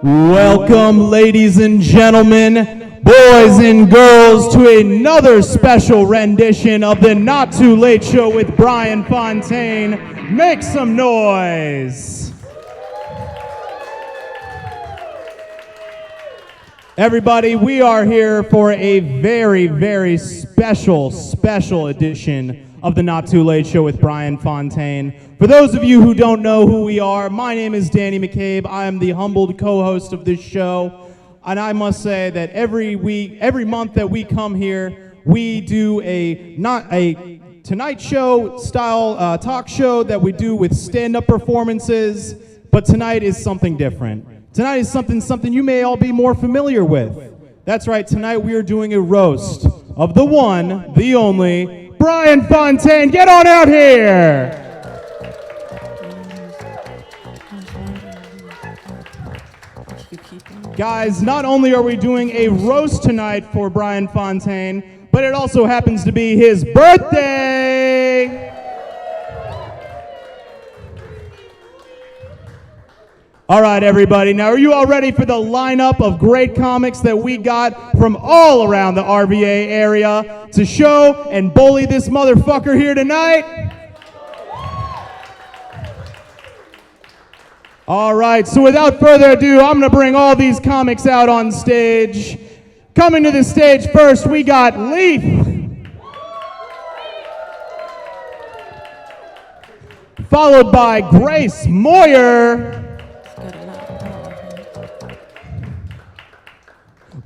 Welcome, ladies and gentlemen, boys and girls, to another special rendition of the Not Too Late Show with Bryan Fountain. Make some noise. Everybody, we are here for a very, very special edition of the Not Too Late Show with Bryan Fountain. For those of you who don't know who we are, my name is Danny McCabe. I am the humbled co-host of this show, and I must say that every month that we come here, we do not a Tonight Show style talk show that we do with stand-up performances, but tonight is something different. Tonight is something you may all be more familiar with. That's right, tonight we are doing a roast of the one, the only, Bryan Fountain. Get on out here! Guys, not only are we doing a roast tonight for Bryan Fountain, but it also happens to be his birthday! All right, everybody. Now, are you all ready for the lineup of great comics that we got from all around the RVA area to show and bully this motherfucker here tonight? All right, so without further ado, I'm going to bring all these comics out on stage. Coming to the stage first, we got Leeth. Followed by Grace Moyer.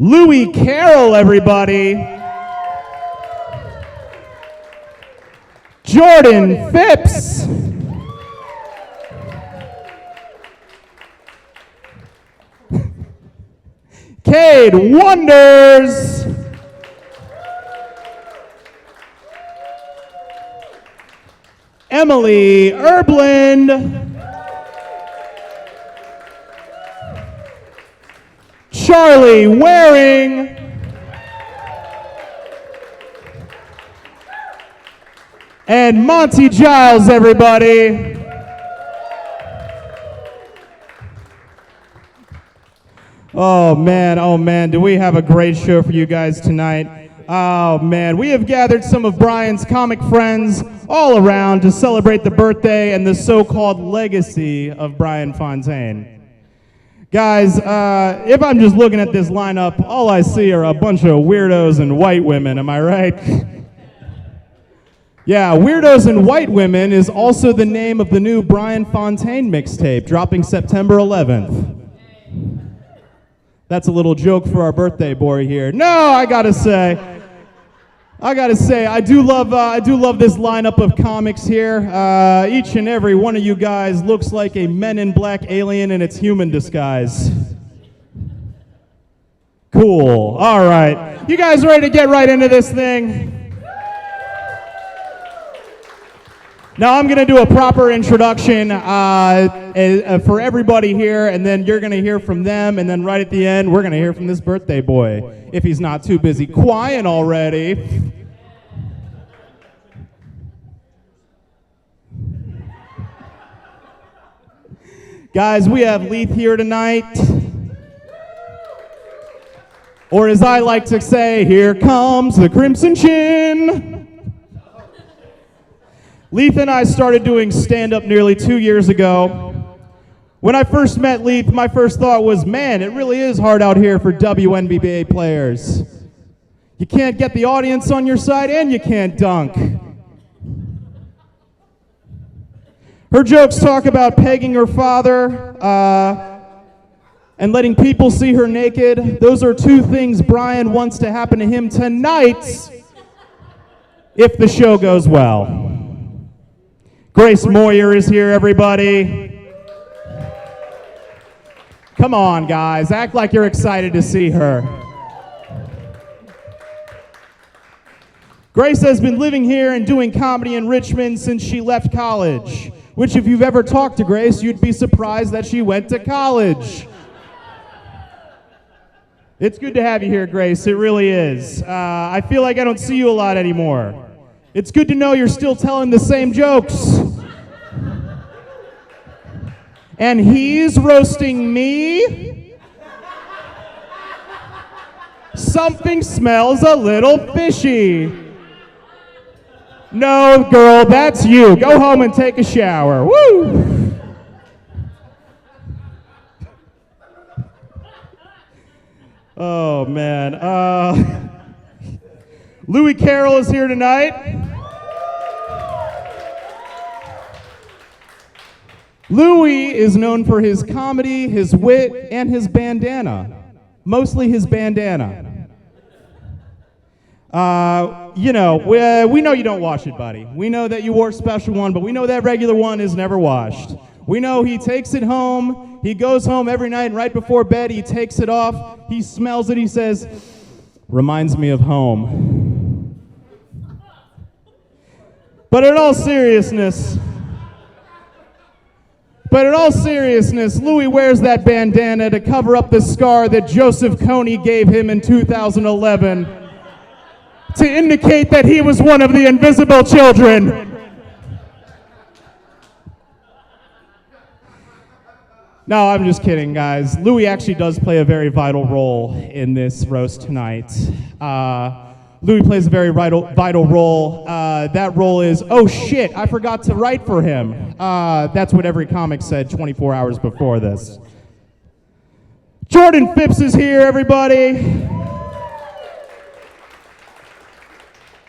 Louie Carroll, everybody. Jordan Phipps. Cade Wonders. Emilie Erbland. Charlie Waring. And Monty Giles, everybody. Oh man, do we have a great show for you guys tonight. Oh man, we have gathered some of Bryan's comic friends all around to celebrate the birthday and the so-called legacy of Bryan Fountain. Guys, if I'm just looking at this lineup, all I see are a bunch of weirdos and white women, am I right? Yeah, Weirdos and White Women is also the name of the new Bryan Fountain mixtape, dropping September 11th. That's a little joke for our birthday boy here. No, I gotta say, I do love this lineup of comics here. Each and every one of you guys looks like a Men in Black alien in its human disguise. Cool. All right. You guys ready to get right into this thing? Now I'm going to do a proper introduction for everybody here, and then you're going to hear from them, and then right at the end, we're going to hear from this birthday boy, if he's not too busy crying already. Guys, we have Leeth here tonight. Or as I like to say, here comes the Crimson Chin. Leeth and I started doing stand-up nearly 2 years ago. When I first met Leeth, my first thought was, man, it really is hard out here for WNBA players. You can't get the audience on your side and you can't dunk. Her jokes talk about pegging her father and letting people see her naked. Those are two things Bryan wants to happen to him tonight if the show goes well. Grace Moyer is here, everybody. Come on, guys. Act like you're excited to see her. Grace has been living here and doing comedy in Richmond since she left college, which if you've ever talked to Grace, you'd be surprised that she went to college. It's good to have you here, Grace. It really is. I feel like I don't see you a lot anymore. It's good to know you're still telling the same jokes. And he's roasting me. Something smells a little fishy. No, girl, that's you. Go home and take a shower. Woo! Oh, man. Louie Carroll is here tonight. Louie is known for his comedy, his wit, and his bandana. Mostly his bandana. We know you don't wash it, buddy. We know that you wore a special one, but we know that regular one is never washed. We know he takes it home. He goes home every night, and right before bed, he takes it off. He smells it. He says, "Reminds me of home." But in all seriousness, Louie wears that bandana to cover up the scar that Joseph Kony gave him in 2011 to indicate that he was one of the invisible children. No, I'm just kidding, guys. Louie actually does play a very vital role in this roast tonight. Louie plays a very vital role. That role is, oh shit, I forgot to write for him. That's what every comic said 24 hours before this. Jordan Phipps is here, everybody.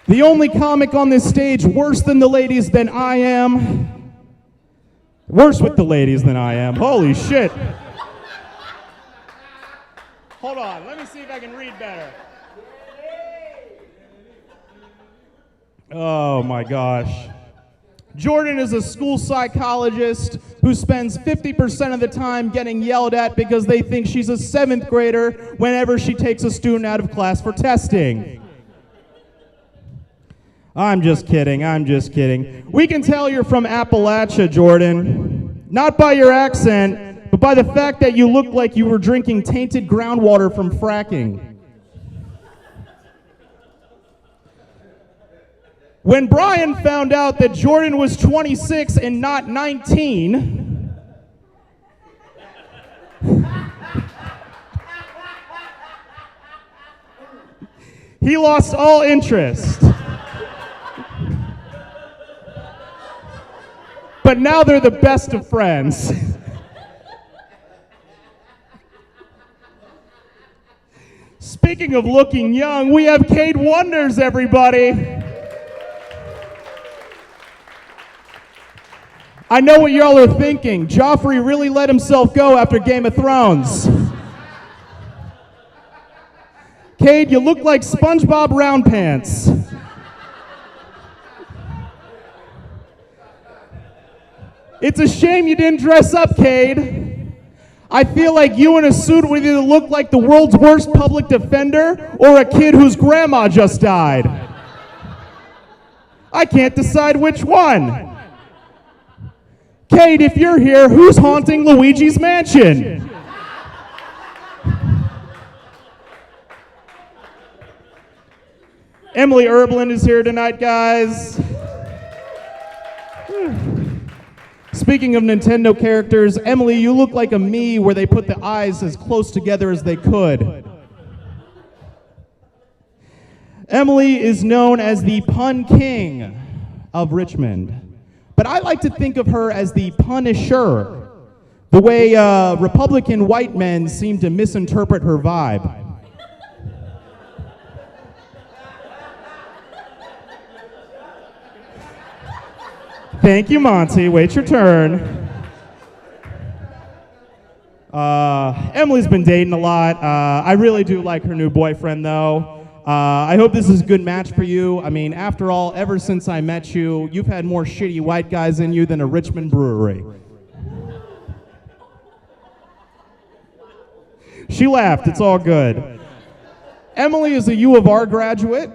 The only comic on this stage worse than the ladies than I am. Worse with the ladies than I am. Holy shit. Hold on, let me see if I can read better. Oh my gosh. Jordan is a school psychologist who spends 50% of the time getting yelled at because they think she's a 7th grader whenever she takes a student out of class for testing. I'm just kidding. We can tell you're from Appalachia, Jordan. Not by your accent, but by the fact that you look like you were drinking tainted groundwater from fracking. When Bryan found out that Jordan was 26 and not 19, he lost all interest. But now they're the best of friends. Speaking of looking young, we have Cade Wonders, everybody. I know what y'all are thinking. Joffrey really let himself go after Game of Thrones. Cade, you look like SpongeBob Round Pants. It's a shame you didn't dress up, Cade. I feel like you in a suit would either look like the world's worst public defender or a kid whose grandma just died. I can't decide which one. Cade, if you're here, who's haunting Luigi's mansion? Emilie Erbland is here tonight, guys. Speaking of Nintendo characters, Emilie, you look like a Mii where they put the eyes as close together as they could. Emilie is known as the pun king of Richmond, but I like to think of her as the punisher, the way Republican white men seem to misinterpret her vibe. Thank you, Monty. Wait your turn. Emily's been dating a lot. I really do like her new boyfriend, though. I hope this is a good match for you. I mean, after all, ever since I met you, you've had more shitty white guys in you than a Richmond brewery. She laughed. It's all good. Emilie is a U of R graduate.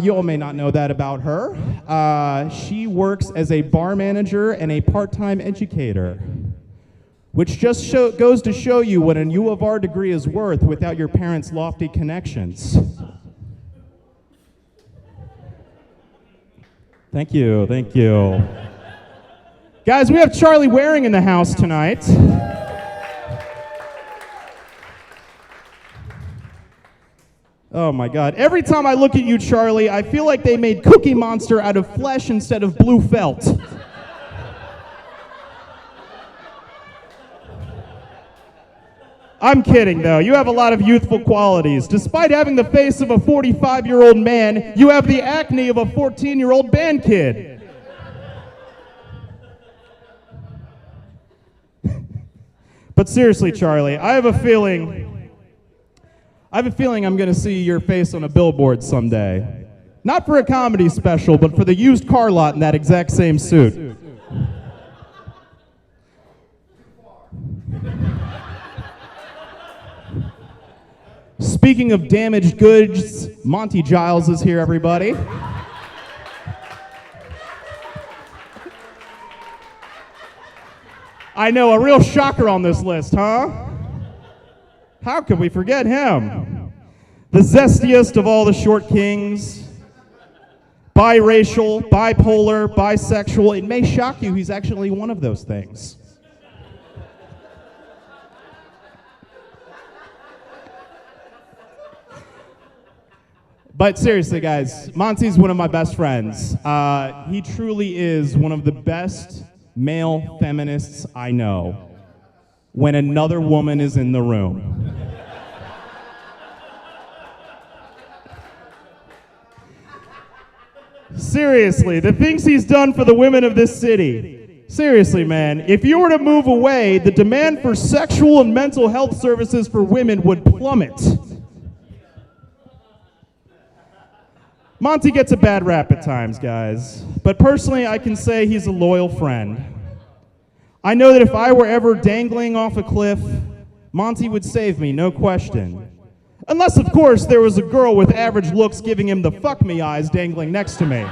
You all may not know that about her. She works as a bar manager and a part-time educator, which just goes to show you what a U of R degree is worth without your parents' lofty connections. Thank you, thank you. Guys, we have Charlie Waring in the house tonight. Oh my God. Every time I look at you, Charlie, I feel like they made Cookie Monster out of flesh instead of blue felt. I'm kidding, though. You have a lot of youthful qualities. Despite having the face of a 45-year-old man, you have the acne of a 14-year-old band kid. But seriously, Charlie, I have a feeling I'm going to see your face on a billboard someday. Not for a comedy special, but for the used car lot in that exact same suit. Speaking of damaged goods, Monty Giles is here, everybody. I know, a real shocker on this list, huh? How could we forget him? The zestiest of all the short kings. Biracial, bipolar, bisexual. It may shock you, he's actually one of those things. But seriously, guys, Monty's one of my best friends. He truly is one of the best male feminists I know when another woman is in the room. Seriously, the things he's done for the women of this city. Seriously, man, if you were to move away, the demand for sexual and mental health services for women would plummet. Monty gets a bad rap at times, guys, but personally I can say he's a loyal friend. I know that if I were ever dangling off a cliff, Monty would save me, no question. Unless, of course, there was a girl with average looks giving him the fuck me eyes dangling next to me.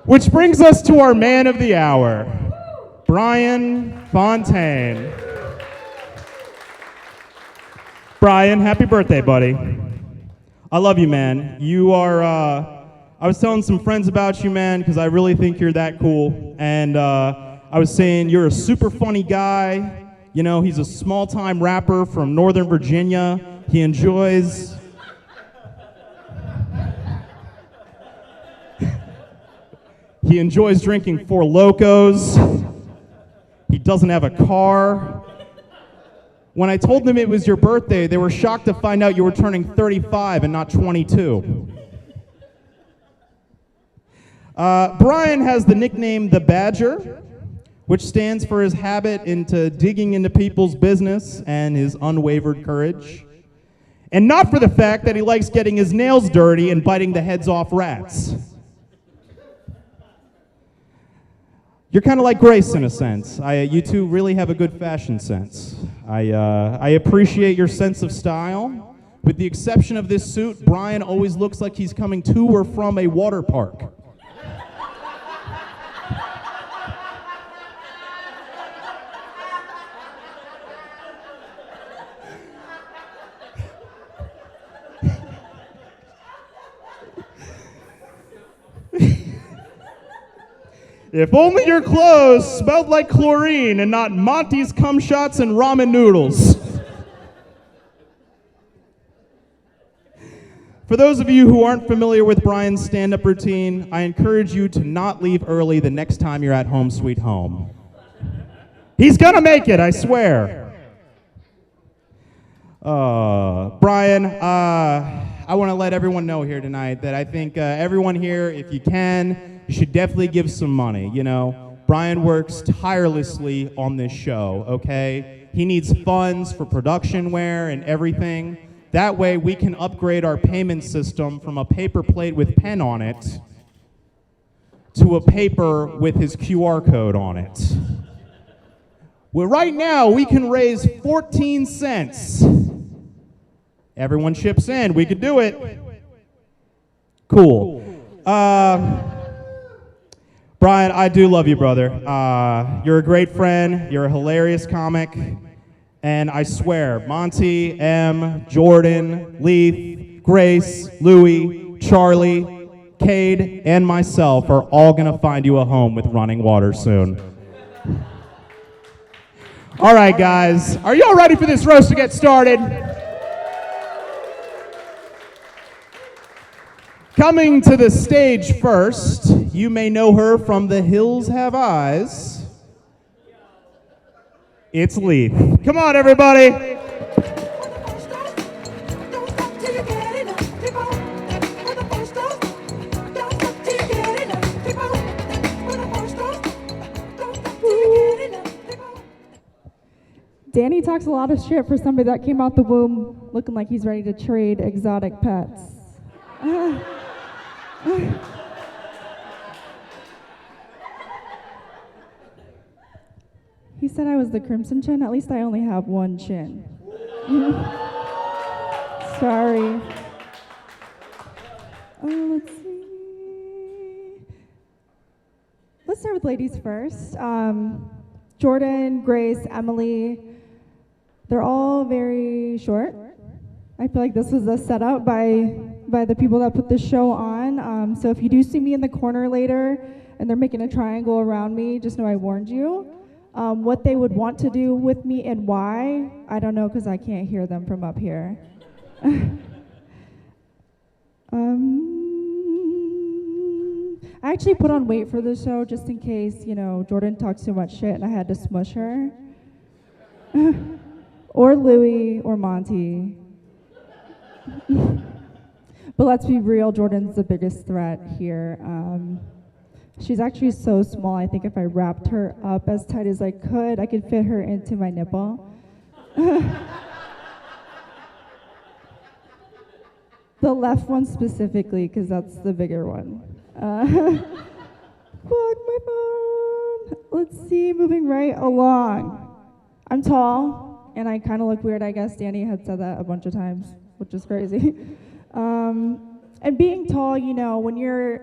Which brings us to our man of the hour, Bryan Fountain. Bryan, happy birthday, buddy. I love you, man. You are, I was telling some friends about you, man, because I really think you're that cool. And I was saying you're a super funny guy. You know, he's a small-time rapper from Northern Virginia. He enjoys... he enjoys drinking Four Locos. He doesn't have a car. When I told them it was your birthday, they were shocked to find out you were turning 35 and not 22. Bryan has the nickname The Badger, which stands for his habit into digging into people's business and his unwavered courage. And not for the fact that he likes getting his nails dirty and biting the heads off rats. You're kind of like Grace in a sense. You two really have a good fashion sense. I appreciate your sense of style. With the exception of this suit, Bryan always looks like he's coming to or from a water park. If only your clothes smelled like chlorine and not Monty's cum shots and ramen noodles. For those of you who aren't familiar with Bryan's stand-up routine, I encourage you to not leave early the next time you're at Home Sweet Home. He's gonna make it, I swear. Bryan, I want to let everyone know here tonight that I think everyone here, if you can, you should definitely give some money. You know, Bryan works tirelessly on this show, okay? He needs funds for production wear and everything. That way we can upgrade our payment system from a paper plate with pen on it to a paper with his QR code on it. Well, right now we can raise 14 cents. Everyone chips in. We could do it. Cool. Bryan, I do love you, brother. You're a great friend. You're a hilarious comic. And I swear, Monty, Em, Jordan, Leeth, Grace, Louie, Charlie, Cade, and myself are all going to find you a home with running water soon. All right, guys. Are y'all ready for this roast to get started? Coming to the stage first, you may know her from The Hills Have Eyes. It's Leeth. Come on, everybody. Danny talks a lot of shit for somebody that came out the womb looking like he's ready to trade exotic pets. He said I was the crimson chin. At least I only have one chin. Sorry. Let's see. Let's start with ladies first. Jordan, Grace, Emilie. They're all very short. I feel like this was a setup by the people that put this show on. So if you do see me in the corner later and they're making a triangle around me, just know I warned you. What they would want to do with me and why, I don't know because I can't hear them from up here. I actually put on weight for this show just in case, Jordan talks too much shit and I had to smush her. Or Louie or Monty. But let's be real, Jordan's the biggest threat here. She's actually so small, I think if I wrapped her up as tight as I could fit her into my nipple. The left one specifically, because that's the bigger one. Fuck my phone. Let's see, moving right along. I'm tall, and I kind of look weird, I guess. Danny had said that a bunch of times, which is crazy. And being tall, when you're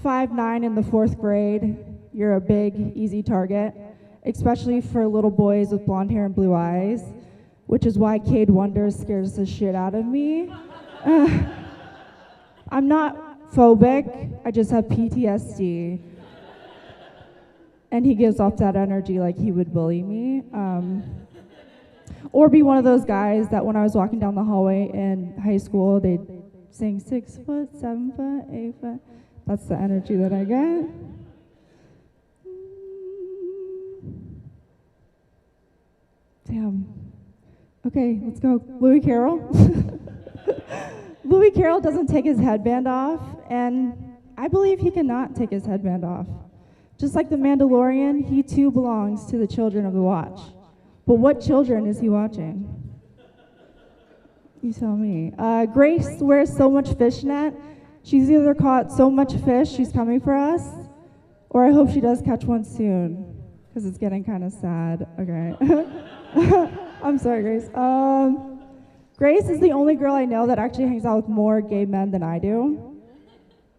5'9" in the 4th grade, you're a big, easy target, especially for little boys with blonde hair and blue eyes, which is why Cade Wonder scares the shit out of me. I'm not phobic, I just have PTSD. And he gives off that energy like he would bully me. Or be one of those guys that when I was walking down the hallway in high school, they'd sing 6 foot, 7 foot, 8 foot. That's the energy that I get. Damn. Okay, let's go. Louie Carroll. Louie Carroll doesn't take his headband off, and I believe he cannot take his headband off. Just like the Mandalorian, he too belongs to the children of the Watch. But what children is he watching? You tell me. Grace wears so much fishnet. She's either caught so much fish, she's coming for us, or I hope she does catch one soon, because it's getting kind of sad. Okay. I'm sorry, Grace. Grace is the only girl I know that actually hangs out with more gay men than I do,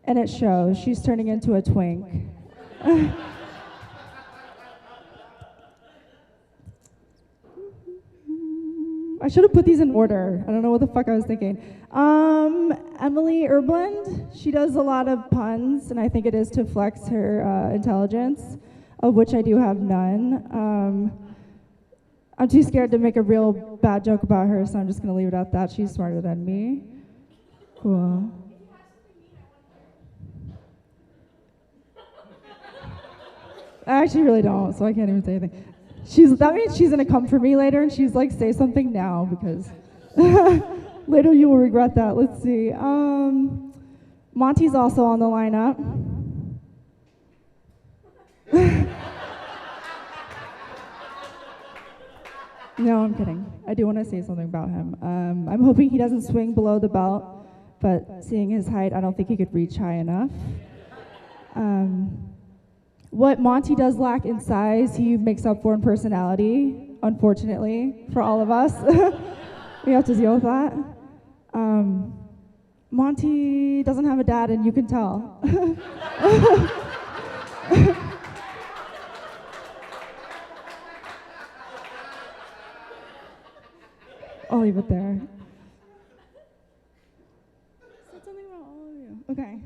and it shows. She's turning into a twink. I should have put these in order. I don't know what the fuck I was thinking. Emilie Erbland, she does a lot of puns, and I think it is to flex her intelligence, of which I do have none. I'm too scared to make a real bad joke about her, so I'm just gonna leave it at that. She's smarter than me. Cool. I actually really don't, so I can't even say anything. That means she's gonna come for me later, and she's like, say something now, because later you will regret that. Let's see. Monty's also on the lineup. No, I'm kidding. I do want to say something about him. I'm hoping he doesn't swing below the belt, but seeing his height, I don't think he could reach high enough. What Monty does lack in size, he makes up for in personality, unfortunately, for all of us. We have to deal with that. Monty doesn't have a dad, and you can tell. I'll leave it there. Said something about all of you. Okay.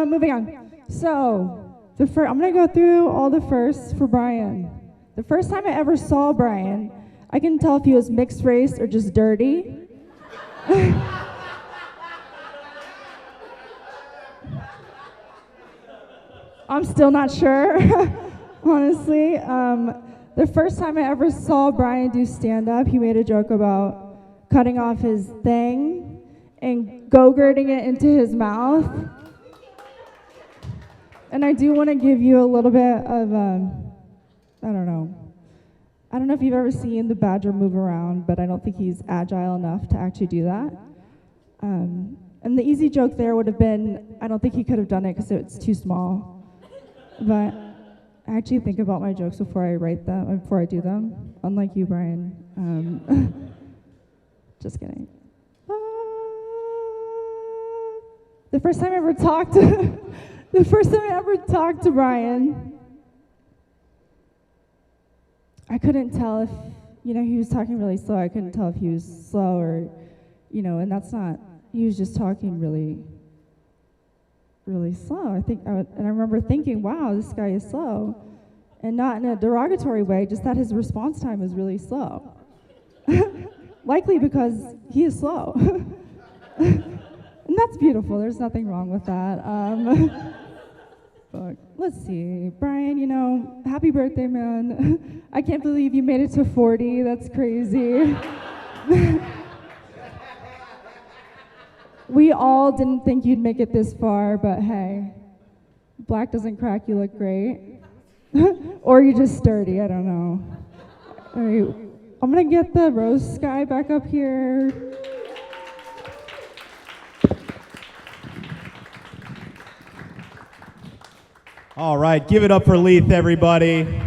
Moving on. So, I'm going to go through all the firsts for Bryan. The first time I ever saw Bryan, I couldn't tell if he was mixed race or just dirty. I'm still not sure, honestly. The first time I ever saw Bryan do stand-up, he made a joke about cutting off his thing and go-gurting it into his mouth. And I do want to give you a little bit of, I don't know if you've ever seen the badger move around, but I don't think he's agile enough to actually do that. And the easy joke there would have been, I don't think he could have done it because it's too small. But I actually think about my jokes before I write them, before I do them, unlike you, Bryan. Just kidding. The first time I ever talked to Bryan, I couldn't tell if, he was talking really slow. I couldn't tell if he was slow or, and that's not, he was just talking really, really slow. And I remember thinking, wow, this guy is slow. And not in a derogatory way, just that his response time is really slow. Likely because he is slow. And that's beautiful, there's nothing wrong with that. But let's see, Bryan, happy birthday, man. I can't believe you made it to 40, that's crazy. We all didn't think you'd make it this far, but hey, black doesn't crack, you look great. Or you're just sturdy, I don't know. All right, I'm gonna get the roast guy back up here. All right, give it up for Leeth, everybody.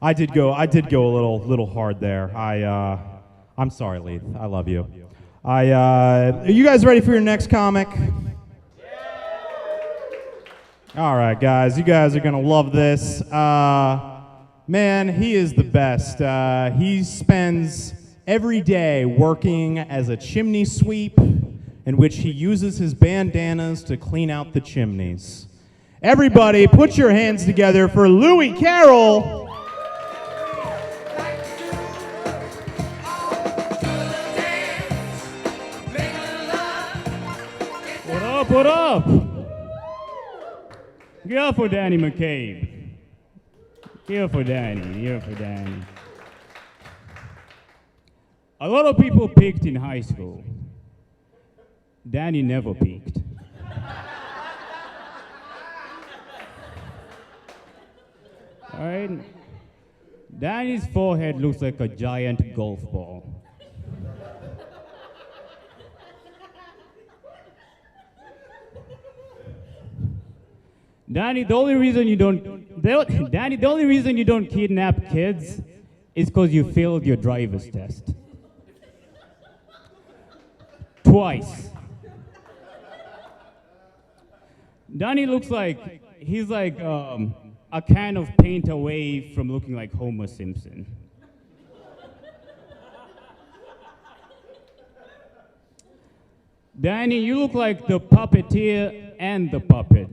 I did go a little hard there. I'm sorry, Leeth. I love you. Are you guys ready for your next comic? All right, guys, you guys are gonna love this. Man, he is the best. He spends every day working as a chimney sweep, in which he uses his bandanas to clean out the chimneys. Everybody, put your hands together for Louie Carroll. What up, what up? Give up for Danny McCabe. Give up for Danny, give up for Danny. A lot of people peaked in high school. Danny never peaked. All right? Danny's forehead looks like a giant golf ball. Danny, the only reason you don't kidnap kids is because you failed your driver's test. Twice. Danny looks like he's like a can of paint away from looking like Homer Simpson. Danny, you look like the puppeteer and the puppet.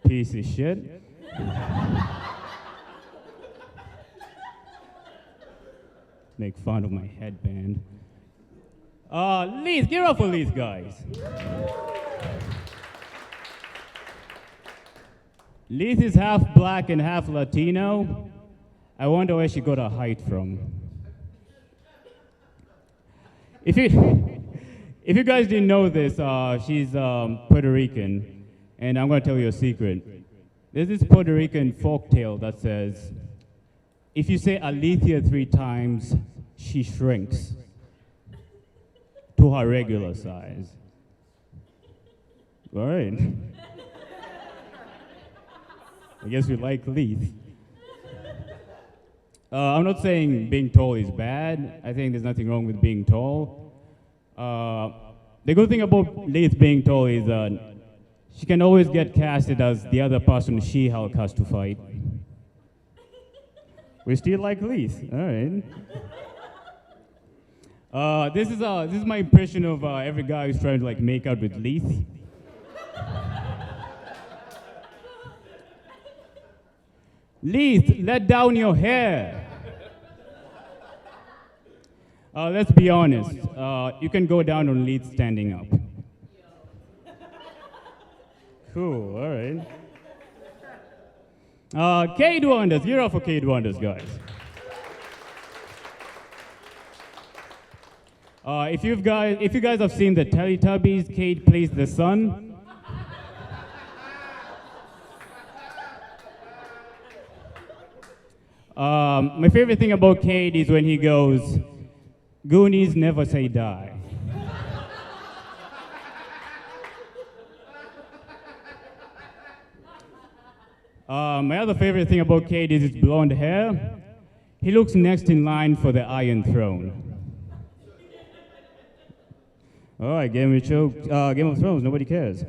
Piece of shit. Make fun of my headband. Leeth, give it up for Leeth, guys. Leeth is half black and half Latino. I wonder where she got her height from. If you guys didn't know this, she's Puerto Rican, and I'm gonna tell you a secret. There's this Puerto Rican folktale that says, if you say Alethea 3 times, she shrinks to her regular size. All right. I guess we like Leeth. I'm not saying being tall is bad. I think there's nothing wrong with being tall. The good thing about Leeth being tall is she can always get casted as the other person She-Hulk has to fight. We still like Leeth, all right. This is my impression of every guy who's trying to like make out with Leeth. Leeth, let down your hair. Let's be honest. You can go down on Leeth standing up. Cool. All right. Cade Wonders. You're up for Cade Wonders, guys. If you guys have seen the Teletubbies, Cade plays the sun. My favorite thing about Cade is when he goes, "Goonies never say die." My other favorite thing about Cade is his blonde hair. He looks next in line for the Iron Throne. All right, Game of Thrones, nobody cares.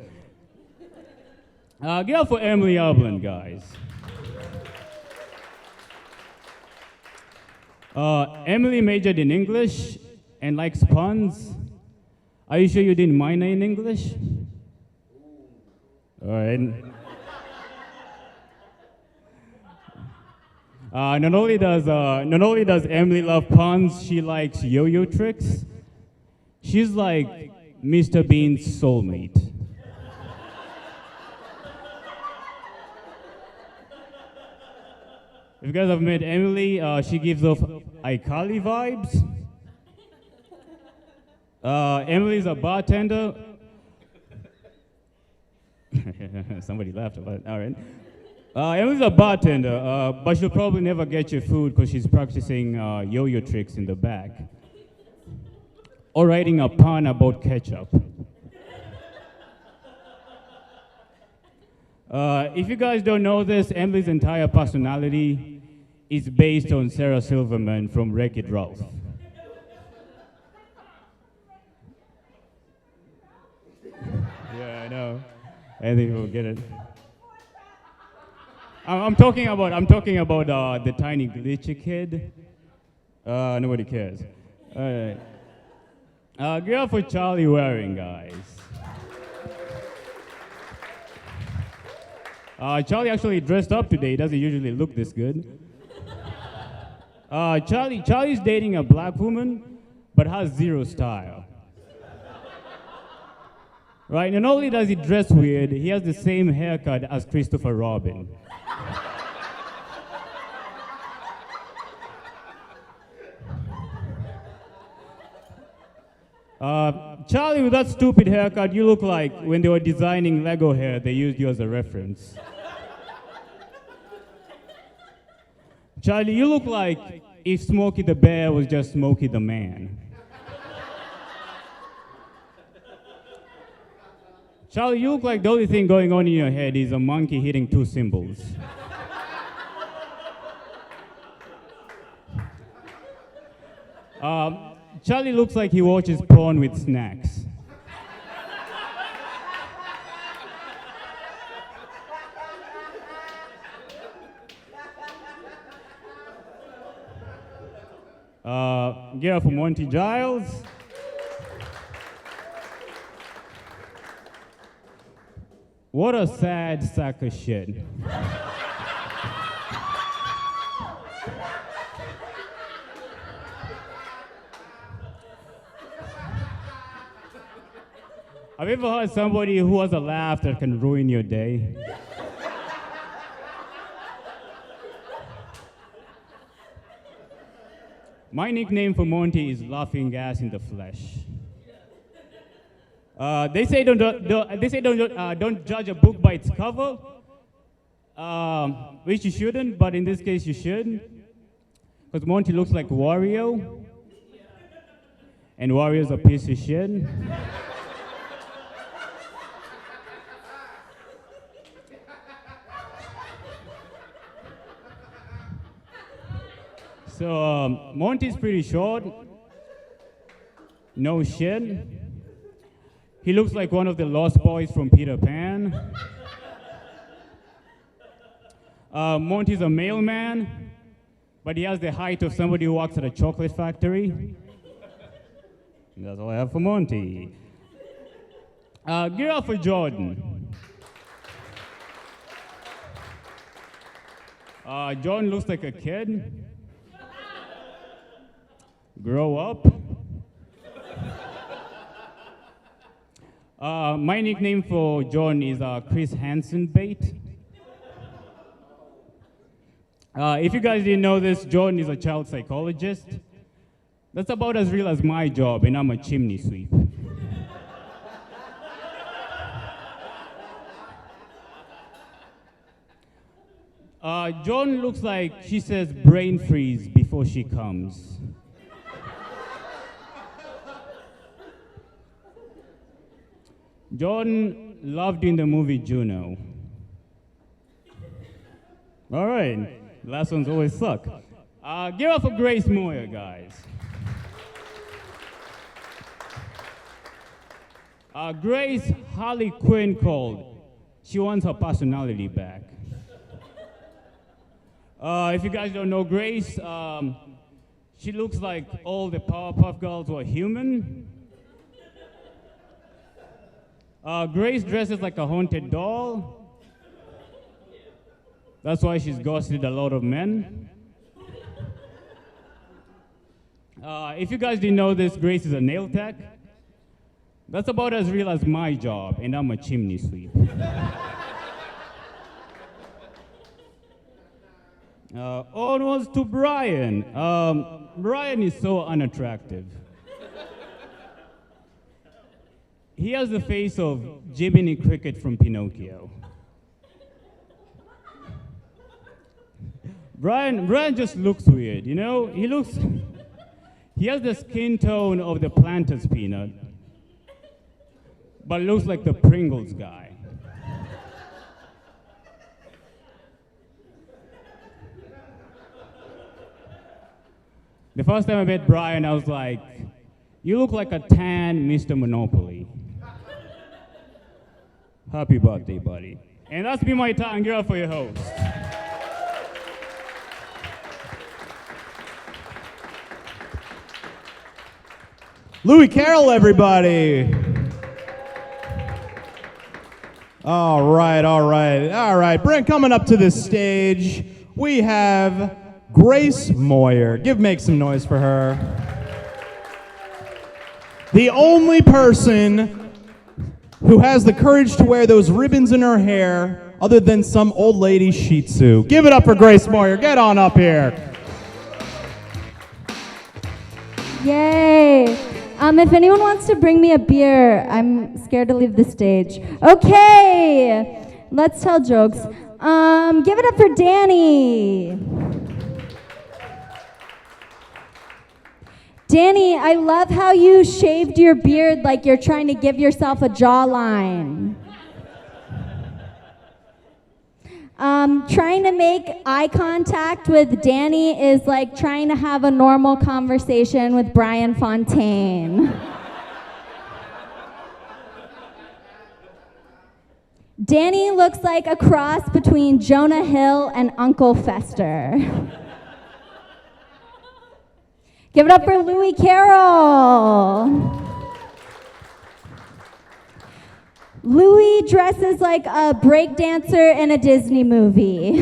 Get up for Emilie Erbland, guys. Emilie majored in English and likes puns. Are you sure you didn't minor in English? All right. Not only does Emilie love puns, she likes yo-yo tricks. She's like Mr. Bean's soulmate. If you guys have met Emilie, she gives off iCarly vibes. Emily's a bartender. Somebody laughed about it. All right. Emily's a bartender, but she'll probably never get your food because she's practicing yo-yo tricks in the back. Or writing a pun about ketchup. If you guys don't know this, Emily's entire personality is based on Sarah Silverman from Wreck-It Ralph. Yeah, I know. I think we'll get it. I'm talking about the tiny glitchy kid. Nobody cares. All right. Give up for Charlie Waring, guys. Charlie actually dressed up today. He doesn't usually look this good. Charlie's dating a black woman, but has zero style. Right, and not only does he dress weird, he has the same haircut as Christopher Robin. Charlie, with that stupid haircut, you look like when they were designing Lego hair, they used you as a reference. Charlie, you look like if Smokey the Bear was just Smokey the Man. Charlie, you look like the only thing going on in your head is a monkey hitting two cymbals. Charlie looks like he watches porn with snacks. Get up for Monty Giles. What a sad sack of shit. Have you ever heard somebody who has a laugh that can ruin your day? My nickname for Monty is Laughing Gas in the Flesh. They say don't judge a book by its cover, which you shouldn't, but in this case you should, because Monty looks like Wario, and Wario's a piece of shit. So Monty's pretty short, no shit. He looks like one of the lost boys from Peter Pan. Monty's a mailman, but he has the height of somebody who works at a chocolate factory. That's all I have for Monty. Give it up for Jordan. Jordan looks like a kid. Grow up. My nickname for Jordan is Chris Hansen Bait. If you guys didn't know this, Jordan is a child psychologist. That's about as real as my job, and I'm a chimney sweep. Jordan looks like she says brain freeze before she comes. Jordan loved in the movie Juno. All right, last ones always suck. Give up for Grace Moyer, guys. Grace Harley Quinn called. She wants her personality back. If you guys don't know Grace, she looks like all the Powerpuff Girls were human. Grace dresses like a haunted doll. That's why she's ghosted a lot of men. If you guys didn't know this, Grace is a nail tech. That's about as real as my job, and I'm a chimney sweep. Onwards to Bryan. Bryan is so unattractive. He has the face of Jiminy Cricket from Pinocchio. Bryan just looks weird, you know? He has the skin tone of the Planters peanut, but looks like the Pringles guy. The first time I met Bryan, I was like, you look like a tan Mr. Monopoly. Happy birthday, buddy. And that's been my time. Give it up for your host. Louie Carroll, everybody. All right. Brent, coming up to this stage, we have Grace Moyer. Make some noise for her. The only person who has the courage to wear those ribbons in her hair other than some old lady Shih Tzu. Give it up for Grace Moyer. Get on up here. Yay. If anyone wants to bring me a beer, I'm scared to leave the stage. Okay, let's tell jokes. Give it up for Danny. Danny, I love how you shaved your beard like you're trying to give yourself a jawline. Trying to make eye contact with Danny is like trying to have a normal conversation with Bryan Fountain. Danny looks like a cross between Jonah Hill and Uncle Fester. Give it up for Louie Carroll. Louie dresses like a breakdancer in a Disney movie.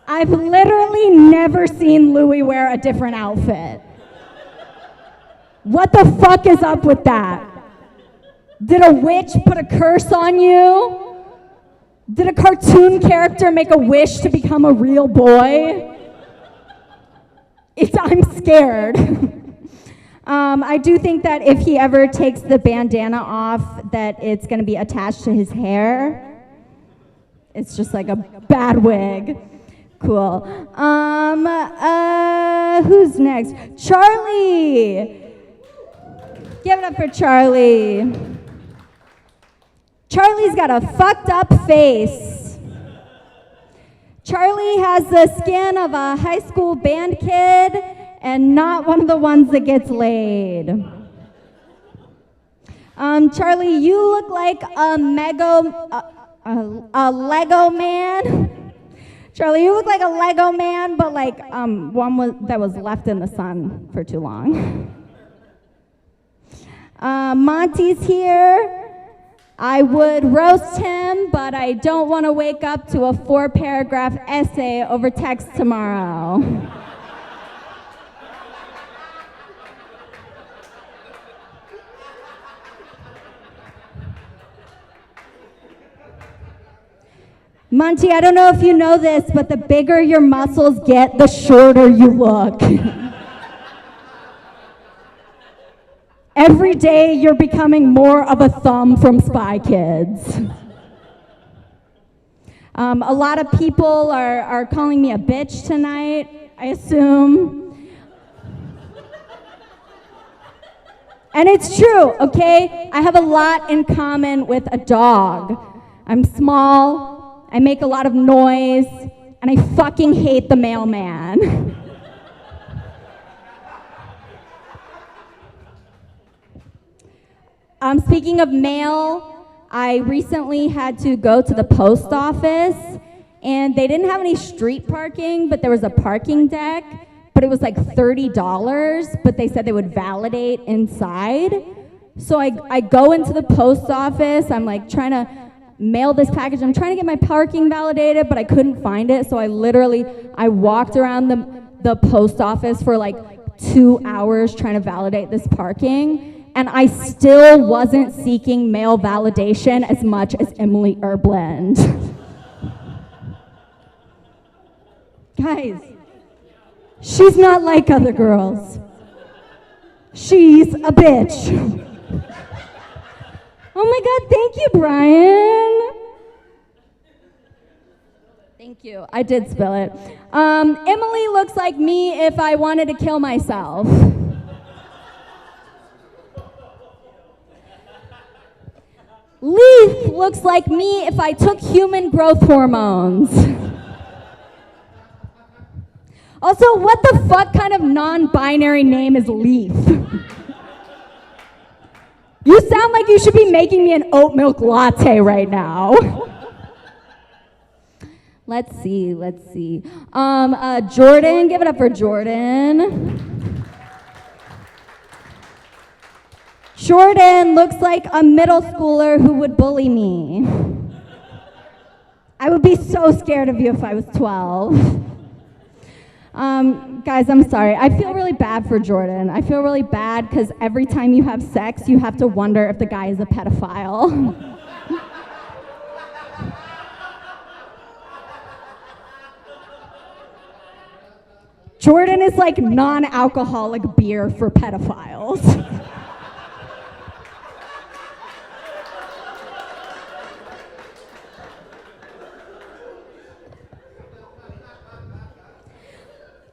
I've literally never seen Louie wear a different outfit. What the fuck is up with that? Did a witch put a curse on you? Did a cartoon character make a wish to become a real boy? I'm scared. I do think that if he ever takes the bandana off, that it's going to be attached to his hair. It's just like a bad wig. Cool. Who's next? Charlie. Give it up for Charlie. Charlie's got a fucked up face. Charlie has the skin of a high school band kid and not one of the ones that gets laid. Charlie, you look like a Lego man Charlie, you look like a Lego man, but like that was left in the sun for too long. Monty's here. I would roast him, but I don't want to wake up to a 4-paragraph essay over text tomorrow. Monty, I don't know if you know this, but the bigger your muscles get, the shorter you look. Every day you're becoming more of a thumb from Spy Kids. A lot of people are calling me a bitch tonight, I assume. And it's true, okay? I have a lot in common with a dog. I'm small, I make a lot of noise, and I fucking hate the mailman. Speaking of mail, I recently had to go to the post office, and they didn't have any street parking, but there was a parking deck, but it was like $30, but they said they would validate inside. So I go into the post office, I'm like trying to mail this package, I'm trying to get my parking validated, but I couldn't find it, so I walked around the post office for like 2 hours trying to validate this parking. And I still wasn't seeking mail validation as much as Emilie Erbland. Guys, she's not like other girls. She's a bitch. Oh my God, thank you, Bryan. Thank you, I did spill it. Emilie looks like me if I wanted to kill myself. Leeth looks like me if I took human growth hormones. Also, what the fuck kind of non-binary name is Leeth? You sound like you should be making me an oat milk latte right now. Let's see. Jordan, give it up for Jordan. Jordan looks like a middle schooler who would bully me. I would be so scared of you if I was 12. Guys, I'm sorry. I feel really bad for Jordan. I feel really bad because every time you have sex, you have to wonder if the guy is a pedophile. Jordan is like non-alcoholic beer for pedophiles.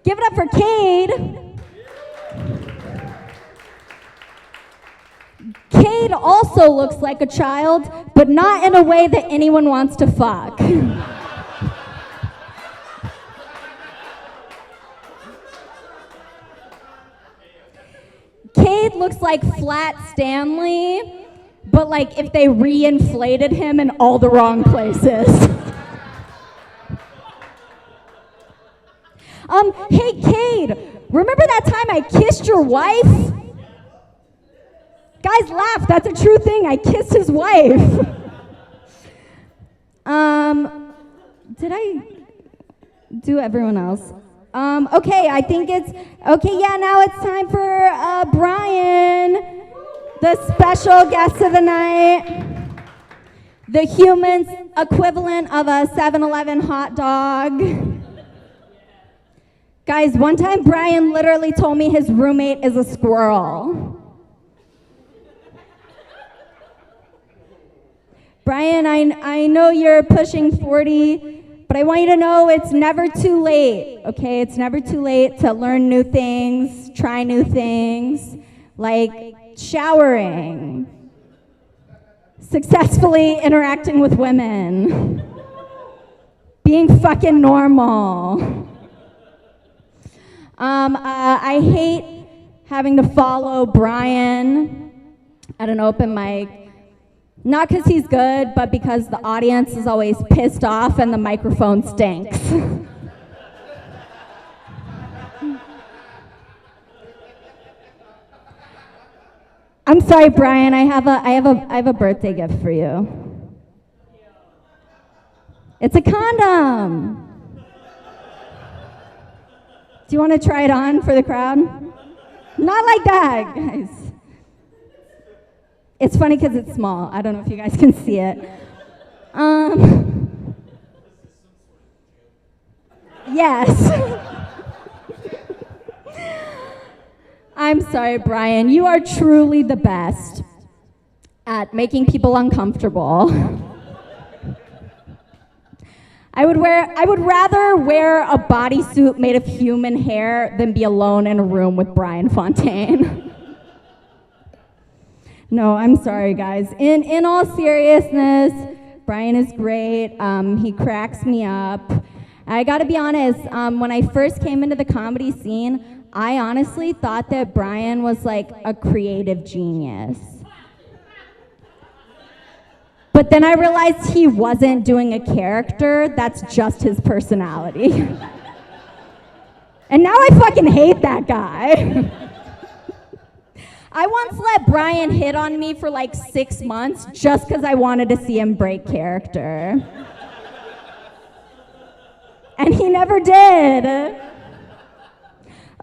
Give it up for Cade. Cade also looks like a child, but not in a way that anyone wants to fuck. Cade looks like Flat Stanley, but like if they re-inflated him in all the wrong places. Hey, Cade, remember that time I kissed your wife? Guys, laugh, that's a true thing, I kissed his wife. Did I do everyone else? Okay, I think now it's time for Bryan, the special guest of the night, the human equivalent of a 7-Eleven hot dog. Guys, one time Bryan literally told me his roommate is a squirrel. Bryan, I know you're pushing 40, but I want you to know it's never too late, okay? It's never too late to learn new things, try new things, like showering, successfully interacting with women, being fucking normal. I hate having to follow Bryan at an open mic. Not because he's good, but because the audience is always pissed off and the microphone stinks. I'm sorry, Bryan. I have a birthday gift for you. It's a condom. Do you want to try it on for the crowd? Not like that, guys. It's funny because it's small. I don't know if you guys can see it. Yes. I'm sorry, Bryan. You are truly the best at making people uncomfortable. I would rather wear a bodysuit made of human hair than be alone in a room with Bryan Fountain. No, I'm sorry, guys. In all seriousness, Bryan is great. He cracks me up. I gotta be honest, when I first came into the comedy scene, I honestly thought that Bryan was like a creative genius. But then I realized he wasn't doing a character, that's just his personality. And now I fucking hate that guy. I once let Bryan hit on me for like 6 months just because I wanted to see him break character. And he never did.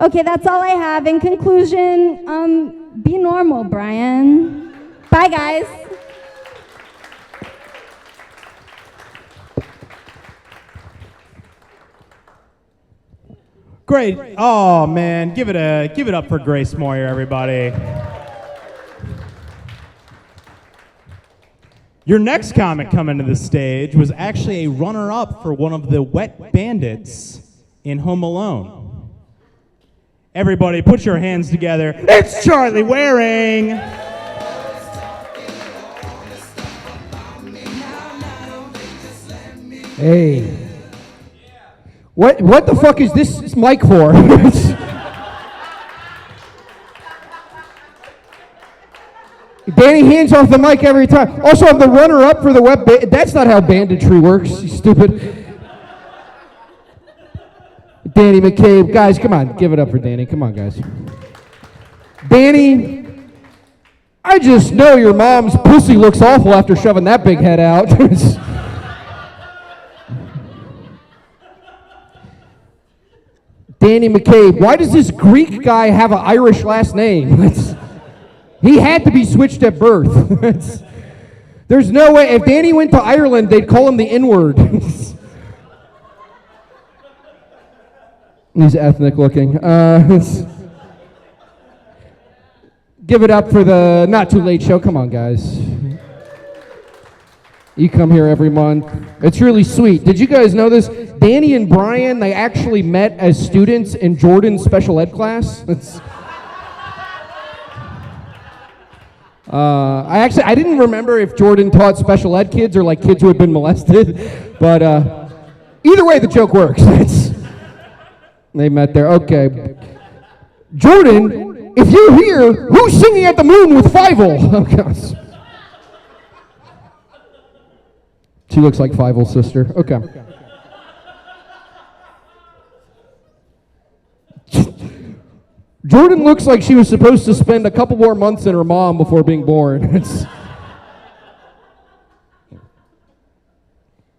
Okay, that's all I have. In conclusion, be normal, Bryan. Bye, guys. Great. Oh, man. Give it up for Grace Moyer, everybody. Your next comic coming to the stage was actually a runner-up for one of the wet bandits in Home Alone. Everybody, put your hands together. It's Charlie Waring. Hey. What the fuck is this mic for? Danny hands off the mic every time. Also, I'm the runner-up for the web. That's not how banditry works, you stupid. Danny McCabe. Guys, come on. Give it up for Danny. Come on, guys. Danny, I just know your mom's pussy looks awful after shoving that big head out. Danny McCabe. Why does this Greek guy have an Irish last name? He had to be switched at birth. There's no way. If Danny went to Ireland, they'd call him the N-word. He's ethnic looking. Give it up for the Not Too Late show. Come on, guys. You come here every month. It's really sweet. Did you guys know this? Danny and Bryan, they actually met as students in Jordan's special ed class. I didn't remember if Jordan taught special ed kids or like kids who had been molested, but either way, the joke works. They met there. Okay. Jordan, if you're here, who's singing at the moon with Fievel? Oh, gosh. She looks like Fievel's sister. Okay. Jordan looks like she was supposed to spend a couple more months in her mom before being born.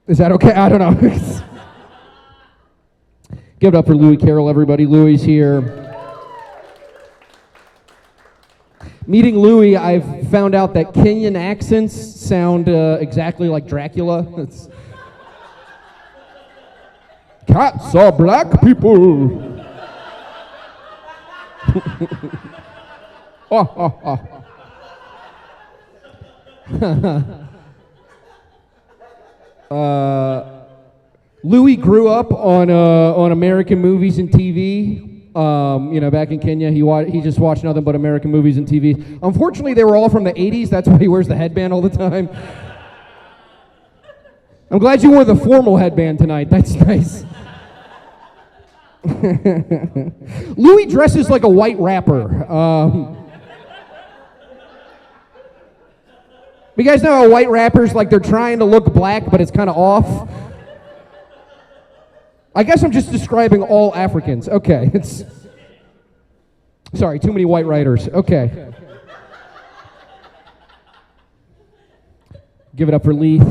Is that okay? I don't know. Give it up for Louie Carroll, everybody. Louie's here. Meeting Louie, I've found out that Kenyan accents sound exactly like Dracula. Cats are black people. Louie grew up on American movies and TV. Back in Kenya, he just watched nothing but American movies and TV. Unfortunately, they were all from the 80s. That's why he wears the headband all the time. I'm glad you wore the formal headband tonight. That's nice. Louie dresses like a white rapper. You guys know how white rappers, like, they're trying to look black, but it's kind of off? I guess I'm just describing all Africans. Okay, it's... Sorry, too many white writers. Okay. Give it up for Leeth.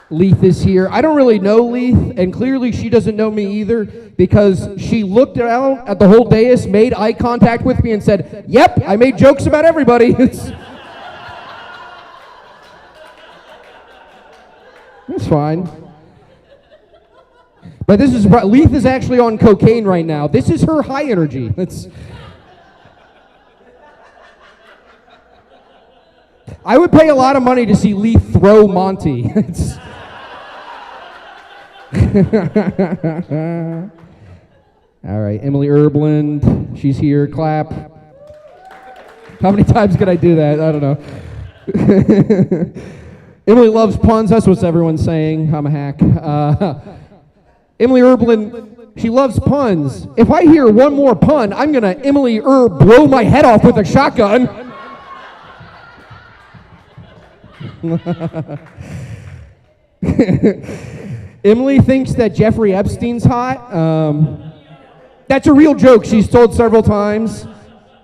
Leeth is here. I don't really know Leeth, and clearly she doesn't know me either, because she looked around at the whole dais, made eye contact with me, and said, "Yep, I made jokes about everybody." It's fine. But this is, Leeth is actually on cocaine right now. This is her high energy. I would pay a lot of money to see Leeth throw Monty. All right, Emilie Erbland, she's here, clap. How many times could I do that? I don't know. Emilie loves puns, that's what everyone's saying. I'm a hack. Emilie Erbland, she loves puns. If I hear one more pun, I'm gonna Emilie blow my head off with a shotgun. Emilie thinks that Jeffrey Epstein's hot. That's a real joke she's told several times.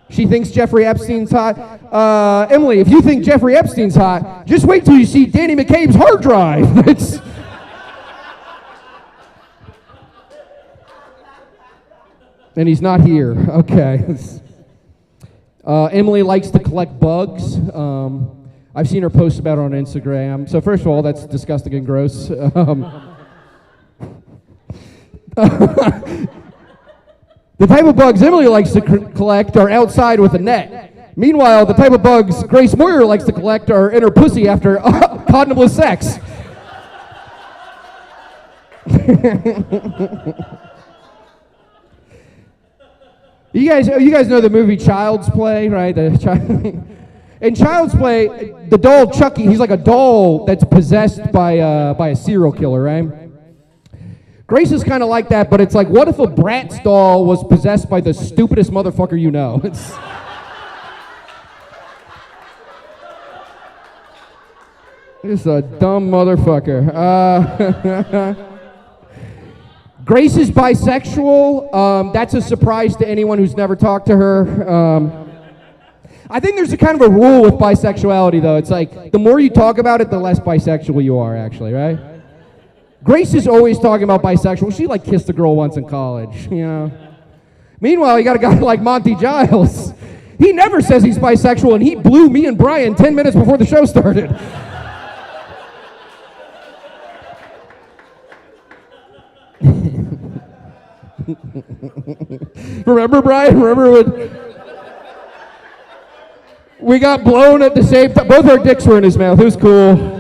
She thinks Jeffrey Epstein's hot. Emilie, if you think Jeffrey Epstein's hot, just wait till you see Danny McCabe's hard drive. And he's not here. Okay. Emilie likes to collect bugs. I've seen her post about it on Instagram. So first of all, that's disgusting and gross. The type of bugs Emilie likes to collect are outside with a net. Meanwhile, the type of bugs Grace Moyer likes to collect are in her pussy after condom-less sex. You guys know the movie Child's Play, right? In Child's Play, the doll Chucky, he's like a doll that's possessed by a serial killer, right? Grace is kind of like that, but it's like, what if a Bratz doll was possessed by the stupidest motherfucker you know? It's a dumb motherfucker. Grace is bisexual. That's a surprise to anyone who's never talked to her. I think there's a kind of a rule with bisexuality, though. It's like, the more you talk about it, the less bisexual you are, actually, right? Grace is always talking about bisexual. She, like, kissed a girl once in college, you know? Meanwhile, you got a guy like Monty Giles. He never says he's bisexual, and he blew me and Bryan 10 minutes before the show started. Remember, Bryan? Remember when we got blown at the same time? Both our dicks were in his mouth. It was cool.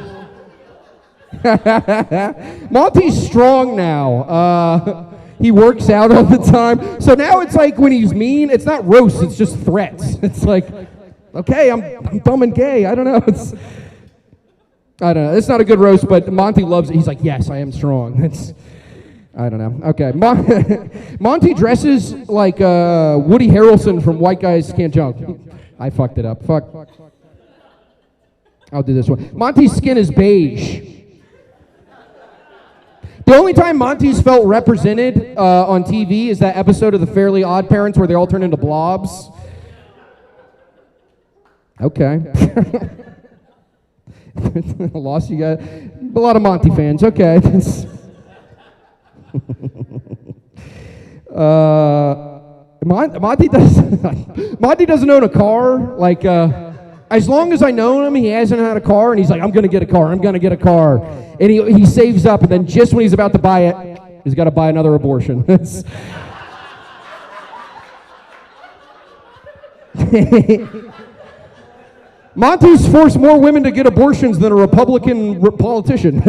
Monty's strong now. He works out all the time. So now it's like when he's mean, it's not roast, it's just threats. It's like, okay, I'm dumb and gay. I don't know. I don't know. It's not a good roast, but Monty loves it. He's like, yes, I am strong. I don't know. Okay. Monty dresses like Woody Harrelson from White Guys Can't Jump. I fucked it up. Fuck. I'll do this one. Monty's skin is beige. The only time Monty's felt represented on TV is that episode of The Fairly Odd Parents where they all turn into blobs. Okay. Lost you guys. A lot of Monty fans. Okay. Monty doesn't own a car. Like, as long as I know him, he hasn't had a car, and he's like, I'm gonna get a car. And he saves up, and then just when he's about to buy it, he's got to buy another abortion. Monty's forced more women to get abortions than a Republican politician.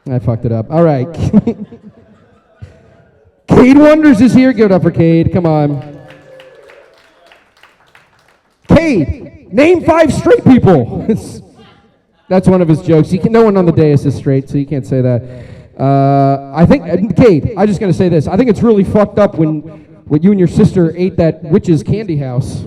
I fucked it up. All right. Cade Wonders is here. Give it up for Cade. Come on. Cade, name 5 straight people. That's one of his jokes. No one on the dais is straight, so you can't say that. I think, Cade, I'm just going to say this. I think it's really fucked up when you and your sister ate that witch's candy house.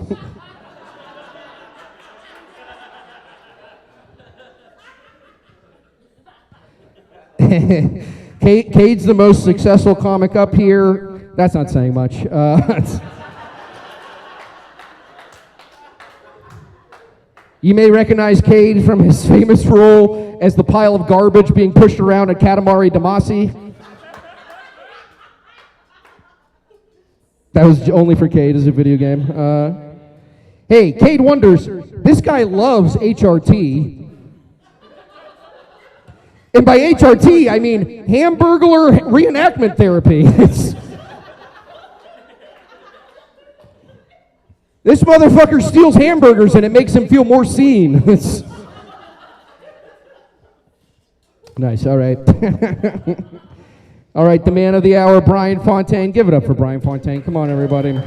Cade's the most successful comic up here. That's not saying much. You may recognize Cade from his famous role as the pile of garbage being pushed around at Katamari Damacy. That was only for Cade as a video game. Hey, Cade wonders, this guy loves HRT. And by HRT, I mean Hamburglar reenactment therapy. This motherfucker steals hamburgers and it makes him feel more seen. Nice, all right. All right, the man of the hour, Bryan Fountain. Give it up for Bryan Fountain. Come on, everybody.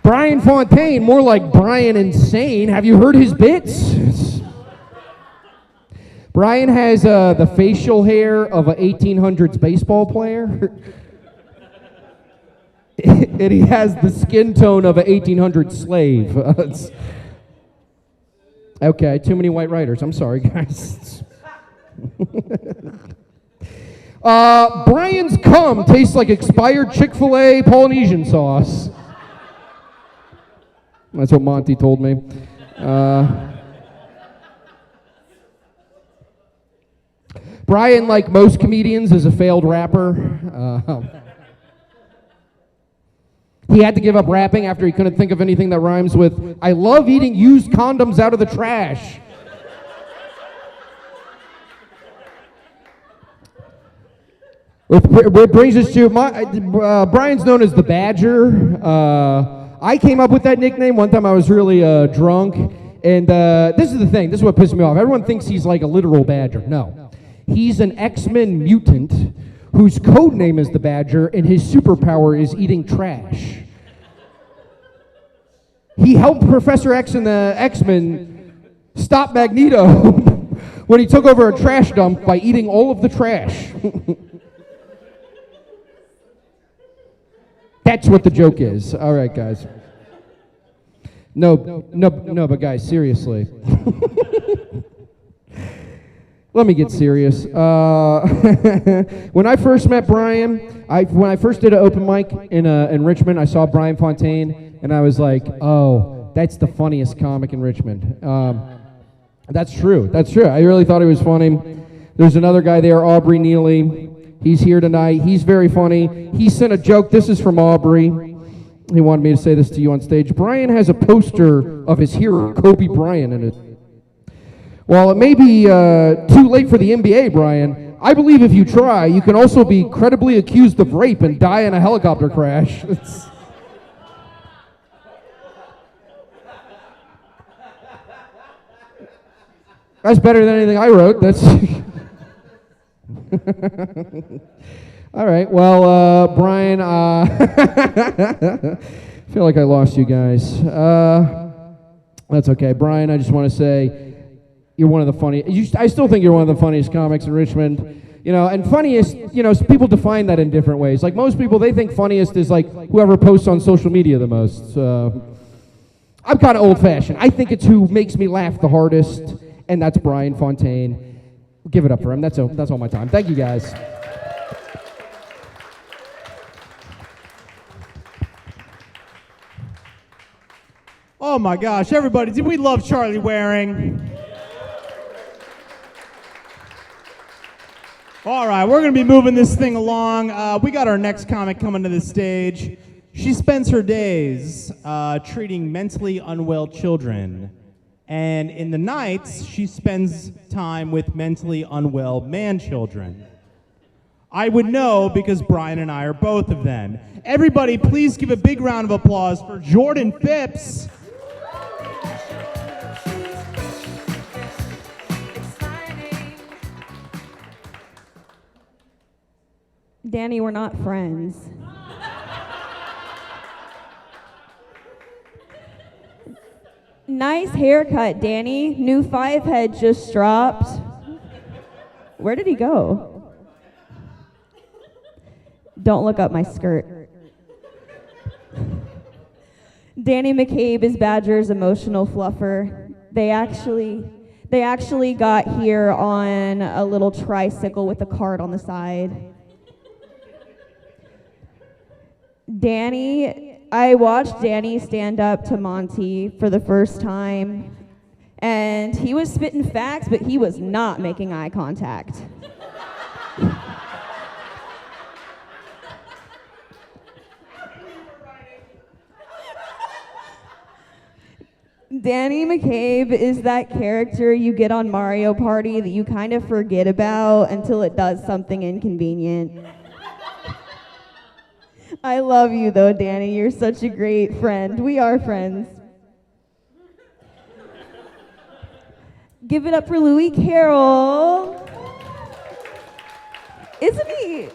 Bryan Fountain, more like Bryan Insane. Have you heard his bits? Bryan has the facial hair of an 1800s baseball player. And he has the skin tone of an 1800s slave. Okay, too many white writers. I'm sorry, guys. Bryan's cum tastes like expired Chick-fil-A Polynesian sauce. That's what Monty told me. Bryan, like most comedians, is a failed rapper. He had to give up rapping after he couldn't think of anything that rhymes with, I love eating used condoms out of the trash. It brings us to, Bryan's known as the Badger. I came up with that nickname. One time I was really drunk, and this is the thing, this is what pisses me off. Everyone thinks he's like a literal badger. No. He's an X-Men mutant whose code name is the Badger, and his superpower is eating trash. He helped Professor X and the X-Men stop Magneto when he took over a trash dump by eating all of the trash. That's what the joke is. All right, guys. No, but guys, seriously. Let me get serious. When I first met Bryan, when I first did an open mic in Richmond, I saw Bryan Fountain, and I was like, oh, that's the funniest comic in Richmond. That's true. I really thought he was funny. There's another guy there, Aubrey Neely. He's here tonight. He's very funny. He sent a joke. This is from Aubrey. He wanted me to say this to you on stage. Bryan has a poster of his hero, Kobe Bryant, in it. While it may be too late for the NBA, Bryan, I believe if you try, you can also be credibly accused of rape and die in a helicopter crash. That's better than anything I wrote. That's all right. Well, Bryan, I feel like I lost you guys. That's okay. Bryan, I just want to say you're one of the funniest. I still think you're one of the funniest comics in Richmond. You know, and funniest, you know, people define that in different ways. Like most people, they think funniest is like whoever posts on social media the most. I'm kind of old-fashioned. I think it's who makes me laugh the hardest, and that's Bryan Fountain. Give it up for him. That's all my time. Thank you, guys. Oh my gosh, everybody, did we love Charlie Waring? All right, we're going to be moving this thing along. We got our next comic coming to the stage. She spends her days treating mentally unwell children. And in the nights, she spends time with mentally unwell man-children. I would know because Bryan and I are both of them. Everybody, please give a big round of applause for Jordan Phipps. Danny, we're not friends. Nice haircut, Danny. New 5 head just dropped. Where did he go? Don't look up my skirt. Danny McCabe is Badger's emotional fluffer. They actually They actually got here on a little tricycle with a cart on the side. Danny, I watched Danny stand up to Monty for the first time, and he was spitting facts, but he was not making eye contact. Danny McCabe is that character you get on Mario Party that you kind of forget about until it does something inconvenient. I love you though, Danny. You're such a great friend. We are friends. Give it up for Louie Carroll. Isn't he?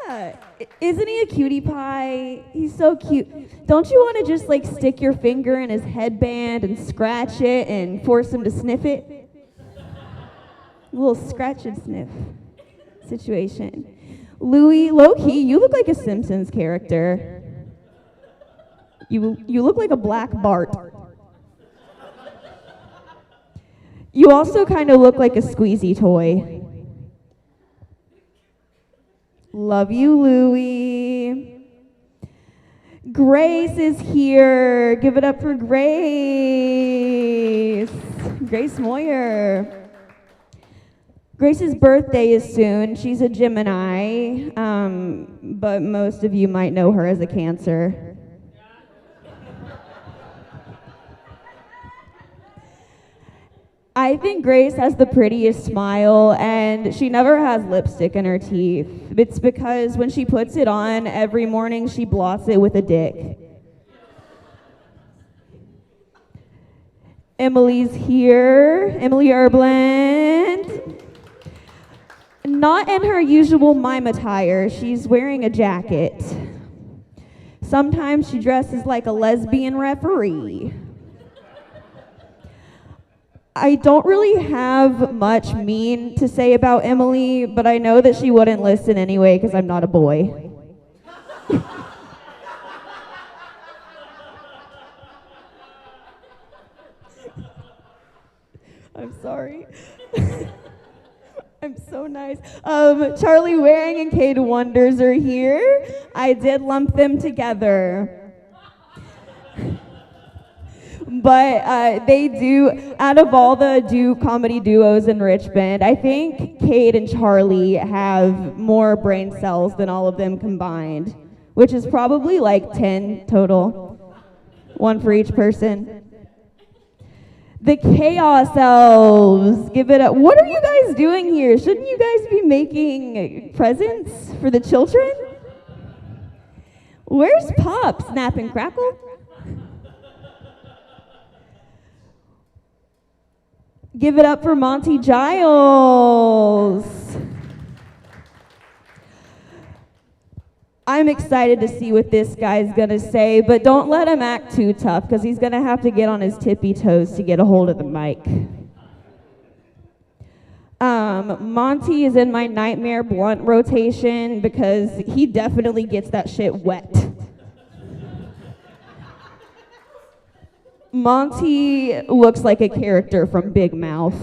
Yeah. Isn't he a cutie pie? He's so cute. Don't you want to just like stick your finger in his headband and scratch it and force him to sniff it? A little scratch and sniff situation. Louie, low-key, you look like a Simpsons character. You look like a black Bart. You also kind of look like a squeezy toy. Love you, Louie. Grace is here. Give it up for Grace. Grace Moyer. Grace's birthday is soon. She's a Gemini, but most of you might know her as a Cancer. I think Grace has the prettiest smile, and she never has lipstick in her teeth. It's because when she puts it on every morning, she blots it with a dick. Emilie's here. Emilie Erbland. Not in her usual mime attire. She's wearing a jacket. Sometimes she dresses like a lesbian referee. I don't really have much mean to say about Emilie, but I know that she wouldn't listen anyway because I'm not a boy. I'm sorry. I'm so nice. Charlie Waring and Kate Wonders are here. I did lump them together. But they do, out of all the comedy duos in Richmond, I think Kate and Charlie have more brain cells than all of them combined, which is probably like 10 total, one for each person. The Chaos Elves, give it up. What are you guys doing here? Shouldn't you guys be making presents for the children? Where's Pop? Snap and Crackle? Give it up for Monty Giles. I'm excited to see what this guy's gonna say, but don't let him act too tough because he's gonna have to get on his tippy toes to get a hold of the mic. Monty is in my nightmare blunt rotation because he definitely gets that shit wet. Monty looks like a character from Big Mouth.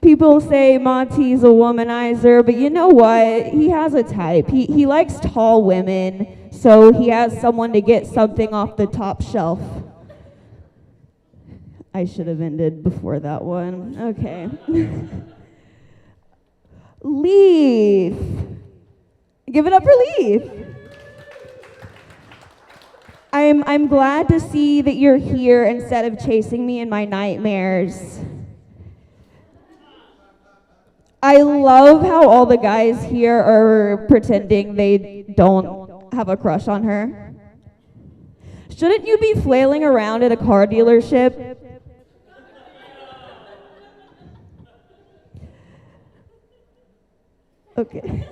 People say Monty's a womanizer, but you know what? He has a type. He likes tall women, so he has someone to get something off the top shelf. I should have ended before that one. Okay. Leeth. Give it up for Leeth. I'm glad to see that you're here instead of chasing me in my nightmares. I love how all the guys here are pretending they don't have a crush on her. Shouldn't you be flailing around at a car dealership? Okay.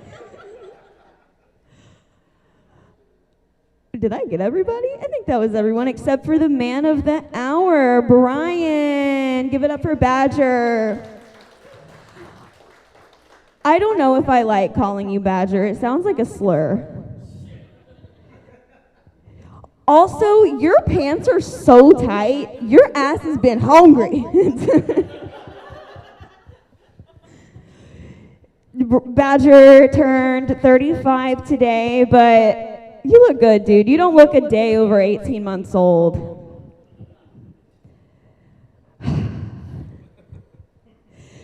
Did I get everybody? I think that was everyone except for the man of the hour, Bryan. Give it up for Badger. I don't know if I like calling you Badger. It sounds like a slur. Also, your pants are so tight. Your ass has been hungry. Badger turned 35 today, but you look good, dude. You don't look a day over 18 months old.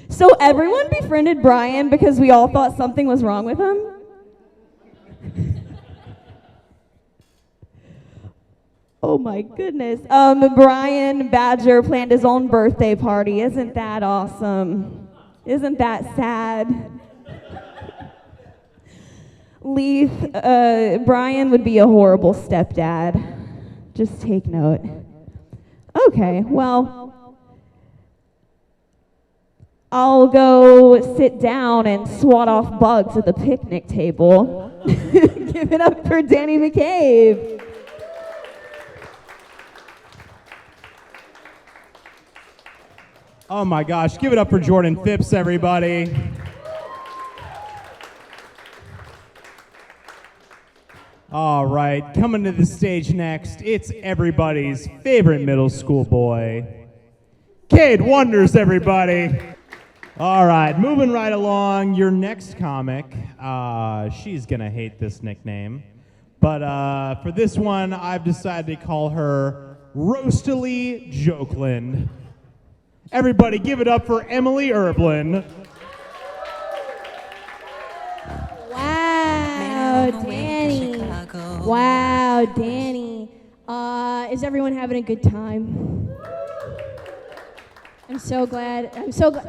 So everyone befriended Bryan because we all thought something was wrong with him? Oh my goodness. Bryan Badger planned his own birthday party. Isn't that awesome? Isn't that sad? Leeth, Bryan would be a horrible stepdad. Just take note. Okay, well, I'll go sit down and swat off bugs at the picnic table. Give it up for Danny McCabe. Oh my gosh, give it up for Jordan Phipps, everybody. All right, coming to the stage next, it's everybody's favorite middle school boy, Cade Wonders, everybody. All right, moving right along, your next comic, she's gonna hate this nickname, but for this one, I've decided to call her Roastily Jokeland. Everybody give it up for Emilie Erbland. Wow, Danny. Wow, Danny. Is everyone having a good time? I'm so glad.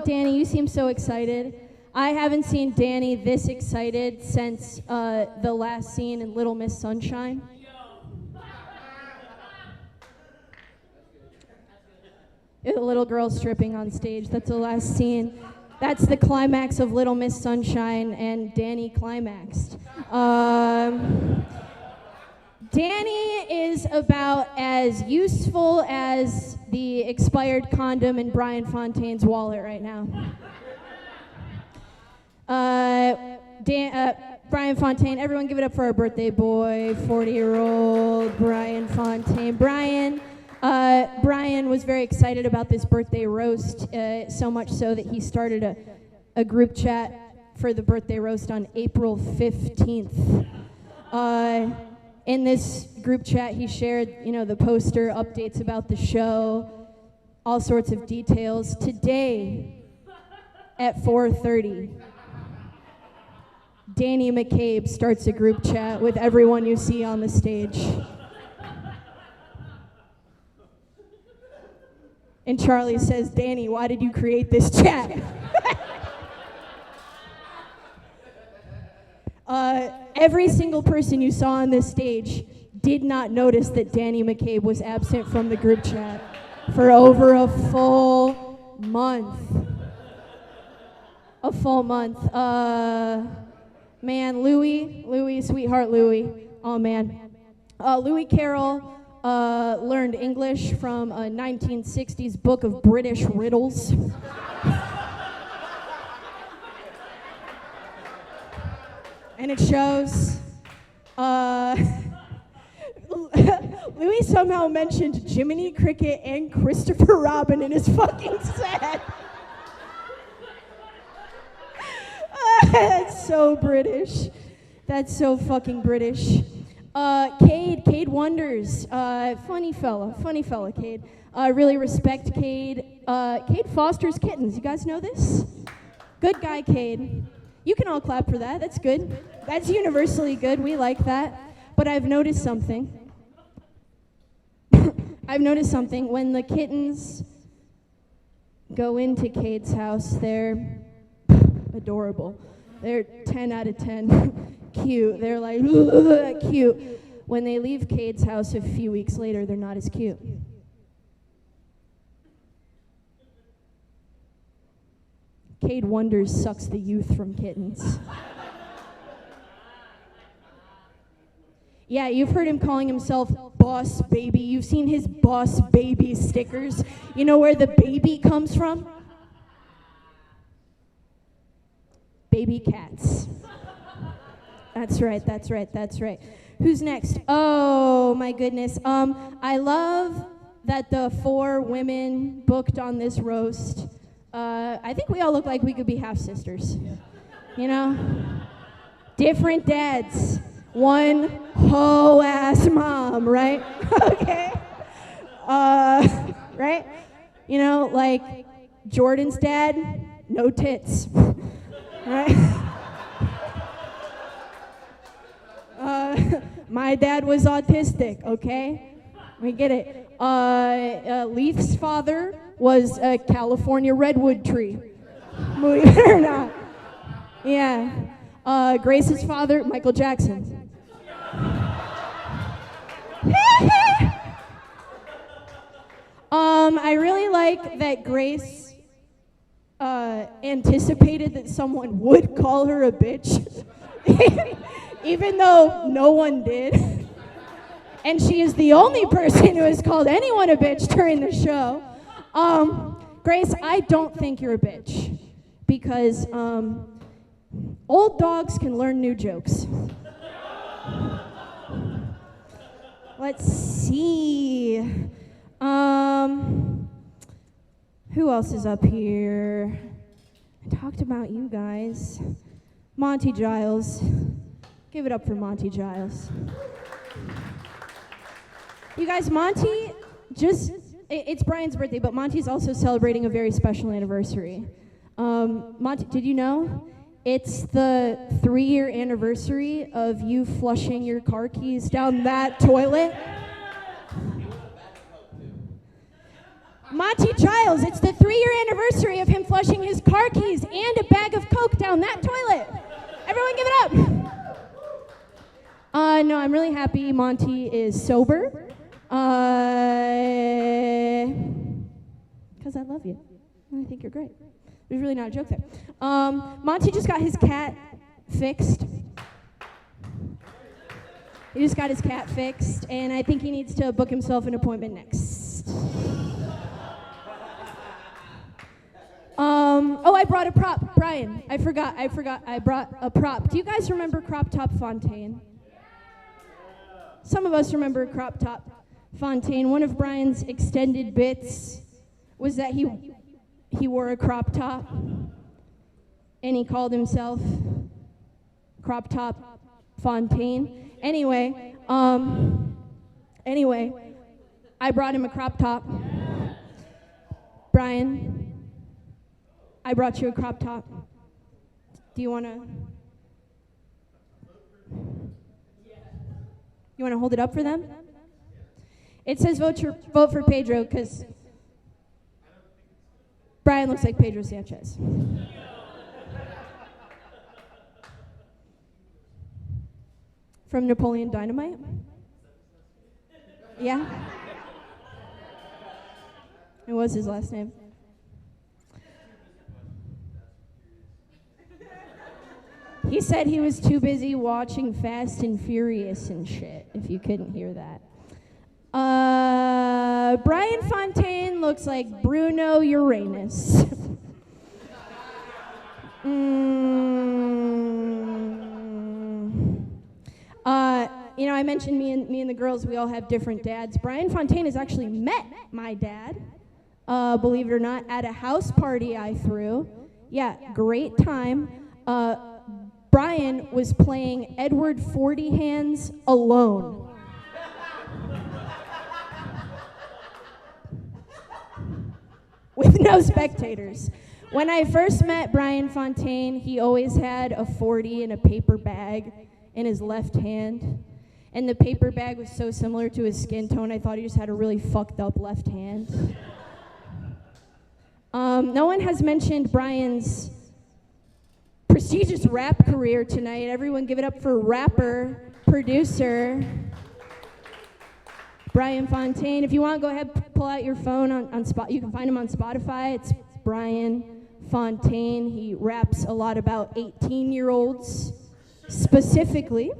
Danny, you seem so excited. I haven't seen Danny this excited since the last scene in Little Miss Sunshine. The little girl stripping on stage. That's the last scene. That's the climax of Little Miss Sunshine, and Danny climaxed. Danny is about as useful as the expired condom in Bryan Fountain's wallet right now. Bryan Fountain, everyone give it up for our birthday boy, 40-year-old Bryan Fountain. Bryan was very excited about this birthday roast, so much so that he started a group chat for the birthday roast on April 15th. In this group chat, he shared, the poster, updates about the show, all sorts of details. Today, at 4:30, Danny McCabe starts a group chat with everyone you see on the stage. And Charlie says, Danny, why did you create this chat? Every single person you saw on this stage did not notice that Danny McCabe was absent from the group chat for over a full month. A full month. Man, Louie, sweetheart Louie. Oh, man. Louie Carroll learned English from a 1960s book of British riddles. And it shows. Louis somehow mentioned Jiminy Cricket and Christopher Robin in his fucking set. That's so British. That's so fucking British. Cade Wonders. Funny fella, Cade. Really respect Cade. Cade fosters kittens. You guys know this? Good guy, Cade. You can all clap for that. That's good. That's universally good. We like that. But I've noticed something. When the kittens go into Cade's house, they're adorable. They're 10 out of 10. Cute. They're like, cute. When they leave Cade's house a few weeks later, they're not as cute. Cade Wonders sucks the youth from kittens. Yeah, you've heard him calling himself Boss Baby. You've seen his Boss Baby stickers. You know where the baby comes from? Baby cats. That's right. Who's next? Oh my goodness. I love that the 4 women booked on this roast, I think we all look like we could be half sisters. You know? Different dads. One hoe ass mom, right? Okay. Right? You know, like Jordan's dad, no tits. Right? My dad was autistic, okay? We get it. Leeth's father was a California redwood tree. Believe it or not. Yeah. Grace's father, Michael Jackson. I really like that Grace anticipated that someone would call her a bitch, even though no one did. And she is the only person who has called anyone a bitch during the show. Grace, I don't think you're a bitch, because old dogs can learn new jokes. Let's see. Who else is up here? I talked about you guys. Monty Giles. Give it up for Monty Giles. You guys, Monty it's Brian's birthday, but Monty's also celebrating a very special anniversary. Monty, did you know? It's the 3-year anniversary of you flushing your car keys down that toilet. Monty Giles, it's the 3-year anniversary of him flushing his car keys and a bag of Coke down that toilet. Everyone give it up. No, I'm really happy Monty is sober. Because I love you. And I think you're great. There's really not a joke there. Monty just got his cat fixed. He just got his cat fixed, and I think he needs to book himself an appointment next. Oh, I brought a prop. Brian, I forgot. I brought a prop. Do you guys remember Crop Top Fontaine? Some of us remember Crop Top Fontaine. One of Brian's extended bits was that he wore a crop top, and he called himself Crop Top Fontaine. Anyway, I brought him a crop top. Brian, I brought you a crop top. Do you want to? You want to hold it up for them? It says vote for Pedro because Brian looks like Pedro Sanchez. From Napoleon Dynamite? Yeah? It was his last name. He said he was too busy watching Fast and Furious and shit, if you couldn't hear that. Bryan Fountain looks like Bruno Uranus. You know, I mentioned me and the girls, we all have different dads. Bryan Fountain has actually met my dad, believe it or not, at a house party I threw. Yeah, great time. Bryan was playing Edward 40 Hands alone. With no spectators. When I first met Bryan Fountain, he always had a 40 in a paper bag in his left hand. And the paper bag was so similar to his skin tone, I thought he just had a really fucked up left hand. No one has mentioned Bryan's prestigious rap career tonight. Everyone give it up for rapper, producer, Bryan Fountain. If you want, go ahead, pull out your phone on Spot. You can find him on Spotify. It's Bryan Fountain. He raps a lot about 18-year-olds specifically.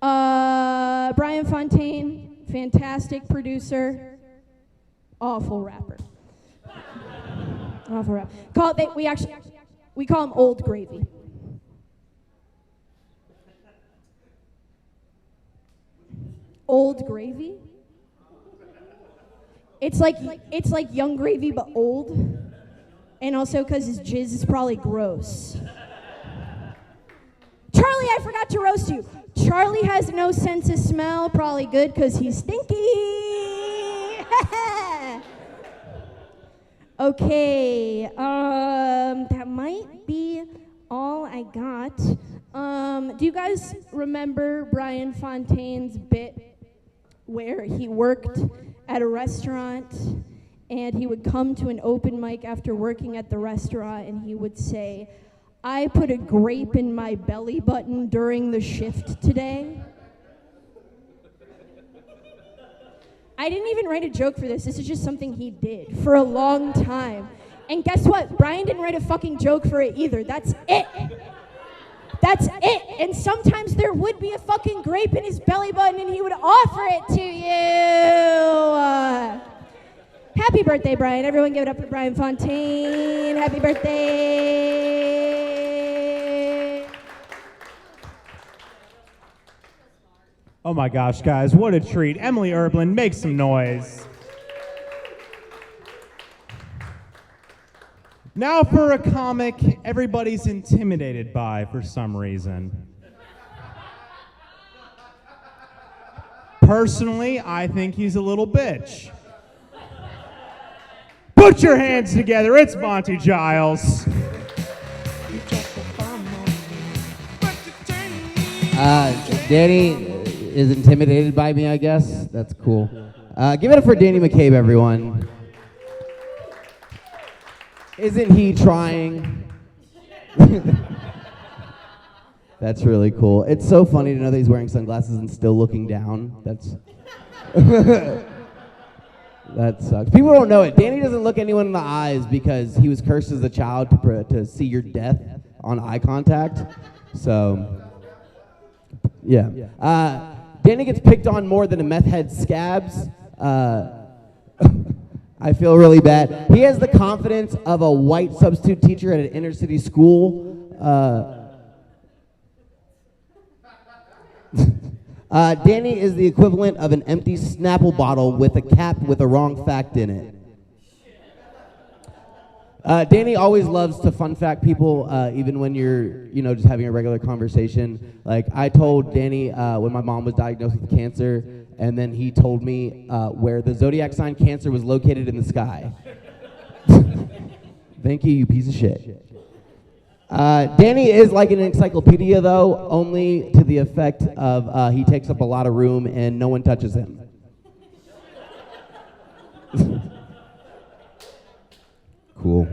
Bryan Fountain, fantastic producer, awful rapper. Awful rapper. We call him Old Gravy. old gravy. It's like young gravy but old. And also because his jizz is probably gross. Charlie, I forgot to roast you. Charlie has no sense of smell, probably good because he's stinky. Okay, that might be all I got. Do you guys remember Bryan Fountain's bit where he worked at a restaurant and he would come to an open mic after working at the restaurant and he would say, "I put a grape in my belly button during the shift today"? I didn't even write a joke for this. This is just something he did for a long time. And guess what? Bryan didn't write a fucking joke for it either. That's it. That's it. And sometimes there would be a fucking grape in his belly button and he would offer it to you. Happy birthday, Bryan. Everyone give it up for Bryan Fountain. Happy birthday. Oh my gosh, guys, what a treat. Emilie Erbland, make some noise. Now for a comic everybody's intimidated by for some reason. Personally, I think he's a little bitch. Put your hands together, it's Monty Giles. Danny is intimidated by me, I guess. That's cool. Give it up for Danny McCabe, everyone. Isn't he trying? That's really cool. It's so funny to know that he's wearing sunglasses and still looking down. That's... That sucks. People don't know it. Danny doesn't look anyone in the eyes because he was cursed as a child to see your death on eye contact. So, yeah. Danny gets picked on more than a meth head scabs. I feel really bad. He has the confidence of a white substitute teacher at an inner city school. Danny is the equivalent of an empty Snapple bottle with a cap with a wrong fact in it. Danny always loves to fun fact people, even when you're, just having a regular conversation. Like, I told Danny when my mom was diagnosed with cancer, and then he told me where the zodiac sign Cancer was located in the sky. Thank you, you piece of shit. Danny is like an encyclopedia, though, only to the effect of he takes up a lot of room and no one touches him. Cool.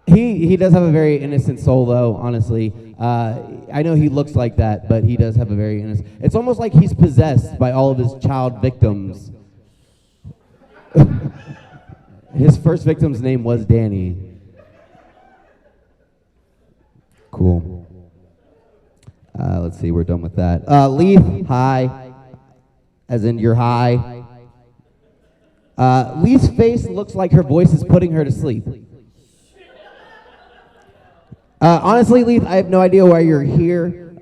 He does have a very innocent soul, though, honestly. I know he looks like that, but he does have a very innocent... It's almost like he's possessed by all of his child victims. His first victim's name was Danny. Cool. Let's see, we're done with that. Leeth, hi. As in, you're high. Leeth's face looks like her voice is putting her to sleep. Honestly, Leeth, I have no idea why you're here.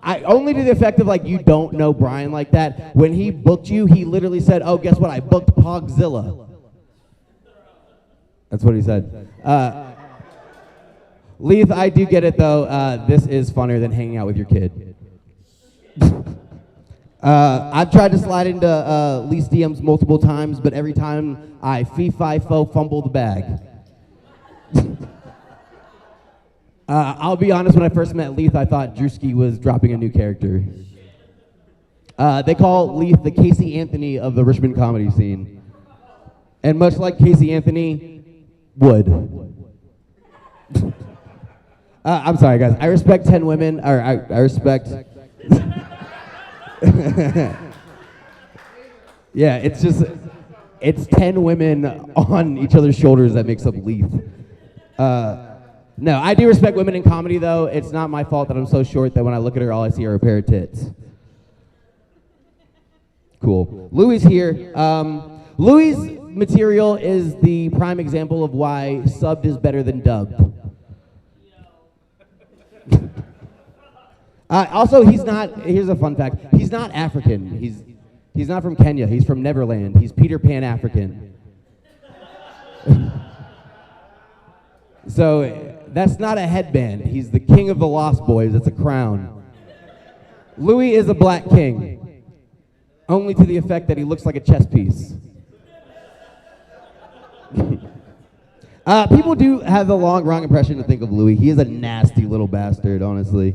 Only to the effect of, like, you don't know Bryan like that. When he booked you, he literally said, "Oh, guess what? I booked Pogzilla." That's what he said. Leeth, I do get it, though. This is funnier than hanging out with your kid. I've tried to slide into Leeth's DMs multiple times, but every time I fee-fi-fo fumble the bag. I'll be honest, when I first met Leeth, I thought Drewski was dropping a new character. They call Leeth the Casey Anthony of the Richmond comedy scene. And much like Casey Anthony would. I'm sorry, guys. I respect 10 women, or I respect... Yeah, it's 10 women on each other's shoulders that makes up Leeth. No, I do respect women in comedy, though. It's not my fault that I'm so short that when I look at her, all I see are a pair of tits. Cool. Louie's here. Louie's material is the prime example of why subbed is better than dubbed. Also, he's not. Here's a fun fact. He's not African. He's not from Kenya. He's from Neverland. He's Peter Pan African. So that's not a headband. He's the king of the Lost Boys. It's a crown. Louie is a black king, only to the effect that he looks like a chess piece. People do have the wrong impression to think of Louie. He is a nasty little bastard, honestly.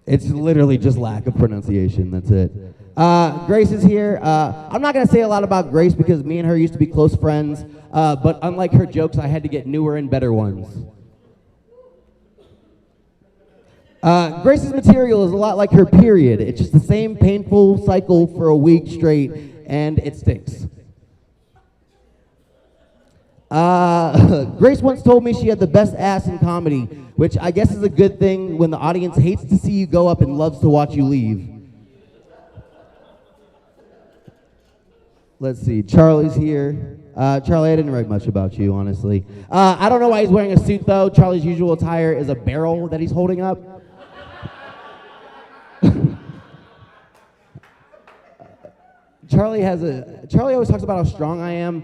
It's literally just lack of pronunciation, that's it. Grace is here. I'm not going to say a lot about Grace because me and her used to be close friends, but unlike her jokes, I had to get newer and better ones. Grace's material is a lot like her period. It's just the same painful cycle for a week straight, and it stinks. Grace once told me she had the best ass in comedy, which I guess is a good thing when the audience hates to see you go up and loves to watch you leave. Let's see, Charlie's here. Charlie, I didn't write much about you, honestly. I don't know why he's wearing a suit, though. Charlie's usual attire is a barrel that he's holding up. Charlie always talks about how strong I am.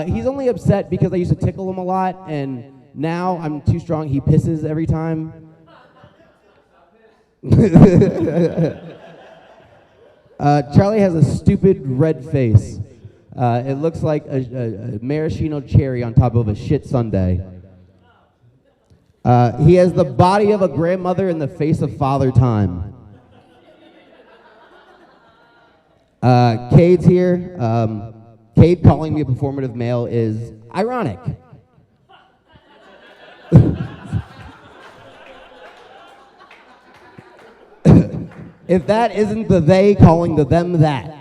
He's only upset because I used to tickle him a lot, and now I'm too strong, he pisses every time. Charlie has a stupid red face. It looks like a maraschino cherry on top of a shit sundae. He has the body of a grandmother and the face of Father Time. Cade's here. Cade calling me a performative male is ironic. If that isn't the they calling the them that.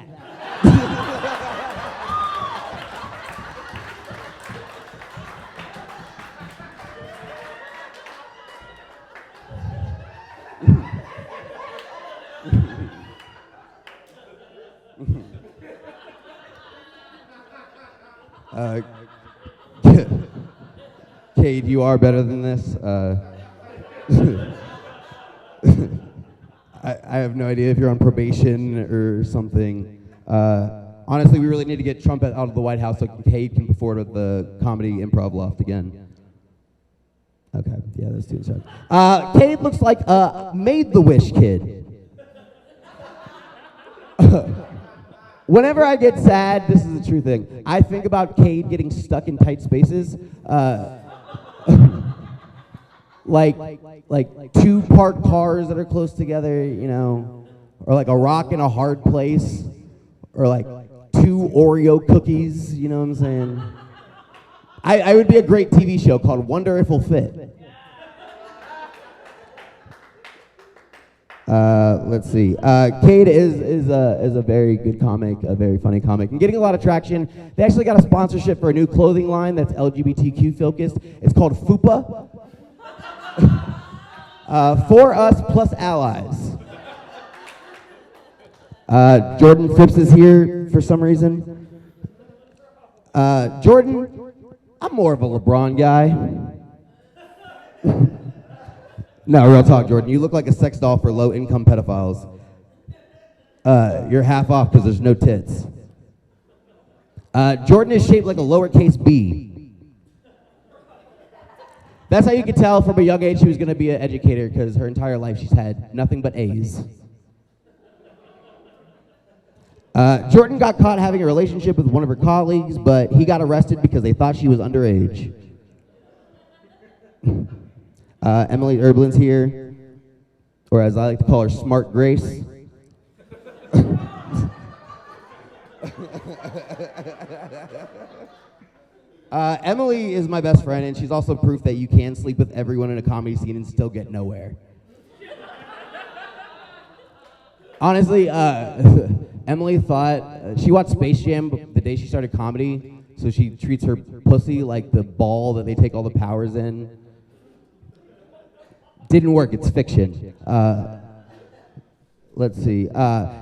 Cade, you are better than this. I have no idea if you're on probation or something. Honestly, we really need to get Trump out of the White House so Cade can perform at the Comedy Improv Loft again. Okay, yeah, that's too sad. Cade looks like a Made-the-Wish kid. Whenever I get sad, this is the true thing. I think about Cade getting stuck in tight spaces. Like two parked cars that are close together, you know, or like a rock in a hard place, or like two Oreo cookies, you know what I'm saying? I would be a great TV show called Wonder If It'll Fit. Let's see. Cade is a very good comic, a very funny comic, and getting a lot of traction. They actually got a sponsorship for a new clothing line that's LGBTQ focused. It's called FUPA. For us plus allies. Jordan Phipps is here for some reason. Jordan, I'm more of a LeBron guy. No, real talk, Jordan. You look like a sex doll for low-income pedophiles. You're half off because there's no tits. Jordan is shaped like a lowercase b. That's how you could tell from a young age she was going to be an educator, because her entire life she's had nothing but A's. Jordan got caught having a relationship with one of her colleagues, but he got arrested because they thought she was underage. Emilie Erbland's here, or as I like to call her, Smart Grace. Emilie is my best friend, and she's also proof that you can sleep with everyone in a comedy scene and still get nowhere. Honestly, Emilie thought, she watched Space Jam the day she started comedy, so she treats her pussy like the ball that they take all the powers in. Didn't work, it's fiction. Let's see.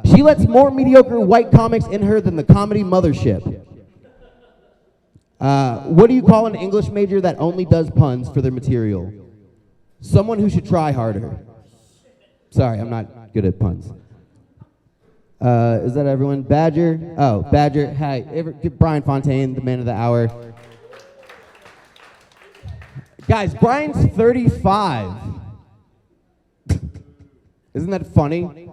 She lets more mediocre white comics in her than the comedy mothership. What do you call an English major that only does puns for their material? Someone who should try harder. Sorry, I'm not good at puns. Is that everyone? Badger? Oh, Badger. Hi. Bryan Fountain, the man of the hour. Guys, Bryan's 35. Isn't that funny?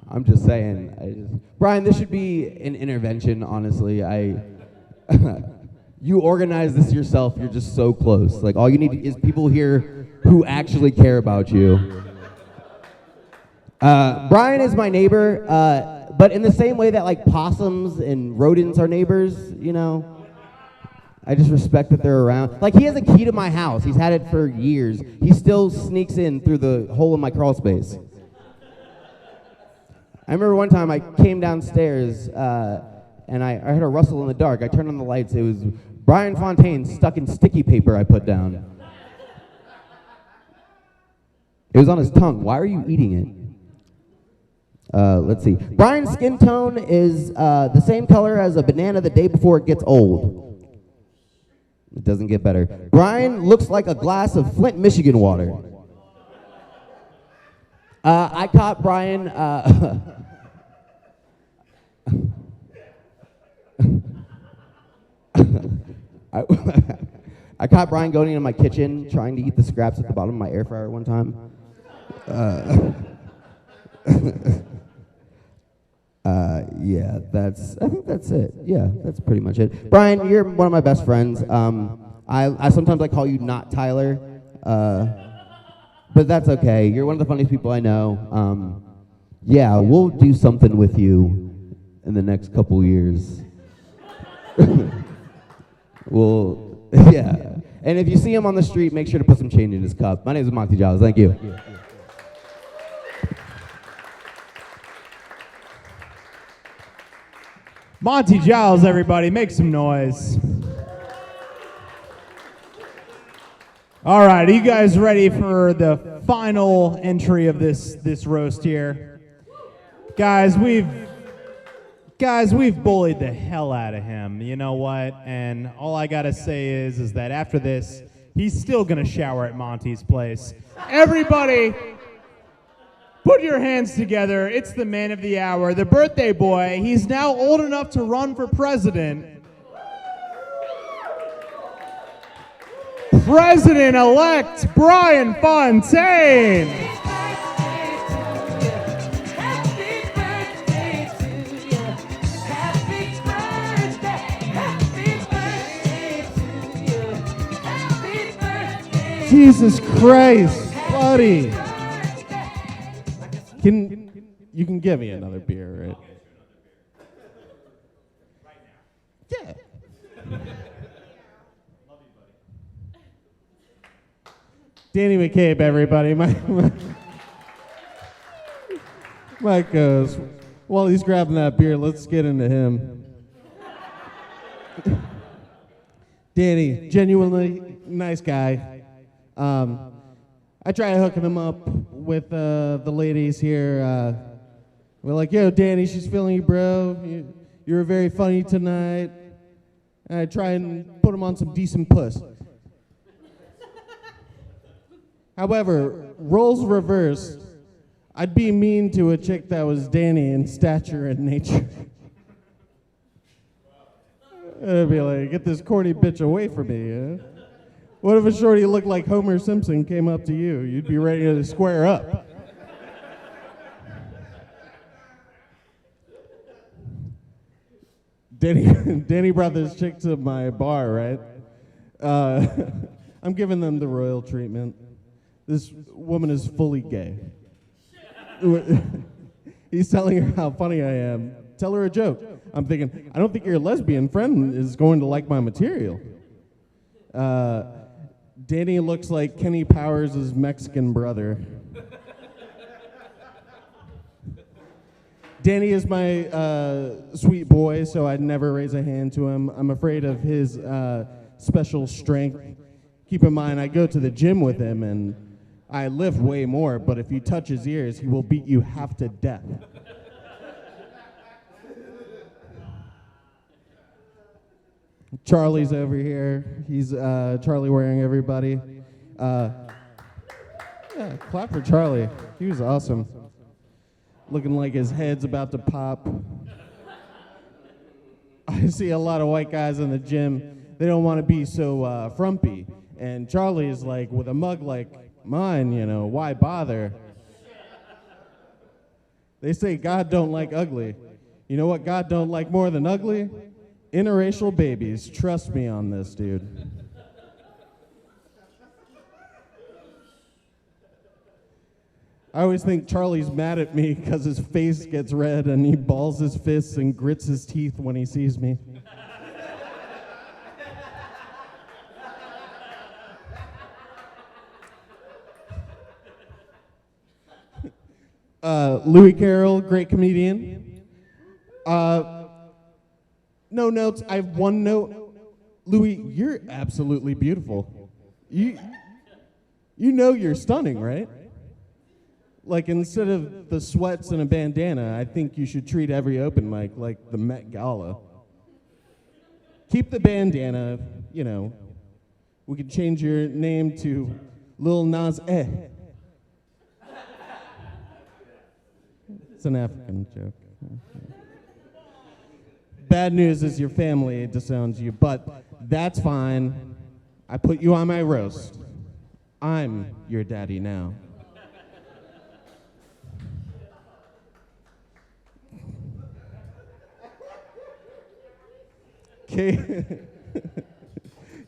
I'm just saying. Bryan, this should be an intervention, honestly. You organize this yourself. You're just so close. Like, all you need is people here who actually care about you. Bryan is my neighbor, but in the same way that, like, possums and rodents are neighbors, you know? I just respect that they're around. Like, he has a key to my house. He's had it for years. He still sneaks in through the hole in my crawl space. I remember one time I came downstairs, and I heard a rustle in the dark. I turned on the lights. It was Bryan Fountain stuck in sticky paper I put down. It was on his tongue. Why are you eating it? Let's see. Bryan's skin tone is the same color as a banana the day before it gets old. It doesn't get better. Bryan looks like a glass of Flint, Michigan water. I caught Bryan. I caught Bryan going into my kitchen trying to eat the scraps at the bottom of my air fryer one time. Yeah, I think that's it. Yeah, that's pretty much it. Bryan, you're one of my best friends. I sometimes call you not Tyler, but that's okay. You're one of the funniest people I know. Yeah, we'll do something with you in the next couple years. Yeah. And if you see him on the street, make sure to put some change in his cup. My name is Monty Giles. Thank you. Monty Giles, everybody, make some noise. All right, are you guys ready for the final entry of this roast here? Guys, we've bullied the hell out of him. You know what? And all I gotta say is that after this, he's still gonna shower at Monty's place. Everybody, put your hands together. It's the man of the hour, the birthday boy. He's now old enough to run for president. President-elect Bryan Fountain. Jesus Christ, buddy. You can give me another beer, right? Yeah. Danny McCabe, everybody. Mike goes, while he's grabbing that beer, let's get into him. Danny, genuinely nice guy. I tried hooking him up with the ladies here. We're like, yo, Danny, she's feeling you, bro. You were very funny tonight. And I try and put him on some decent puss. However, roles reversed. I'd be mean to a chick that was Danny in stature and nature. I'd be like, get this corny bitch away from me, yeah? What if a shorty looked like Homer Simpson came up to you? You'd be ready to square up. Danny brought this chick to my bar, right? I'm giving them the royal treatment. This woman is fully gay. He's telling her how funny I am. Tell her a joke. I'm thinking, I don't think your lesbian friend is going to like my material. Danny looks like Kenny Powers' Mexican brother. Danny is my sweet boy, so I'd never raise a hand to him. I'm afraid of his special strength. Keep in mind, I go to the gym with him, and I lift way more, but if you touch his ears, he will beat you half to death. Charlie's over here. He's Charlie wearing everybody. Yeah, clap for Charlie. He was awesome. Looking like his head's about to pop. I see a lot of white guys in the gym. They don't want to be so frumpy. And Charlie is like, with a mug like mine, you know, why bother? They say God don't like ugly. You know what God don't like more than ugly? Interracial babies. Trust me on this, dude. I always think Charlie's mad at me because his face gets red and he balls his fists and grits his teeth when he sees me. Louie Carroll, great comedian. No notes. I have one note. Louie, you're absolutely beautiful. You know you're stunning, right? Like, instead of the sweats and a bandana, I think you should treat every open mic like the Met Gala. Keep the bandana, you know. We could change your name to Lil Nas X. It's an African joke. Bad news is your family disowns you, but that's fine. I put you on my roast. I'm your daddy now.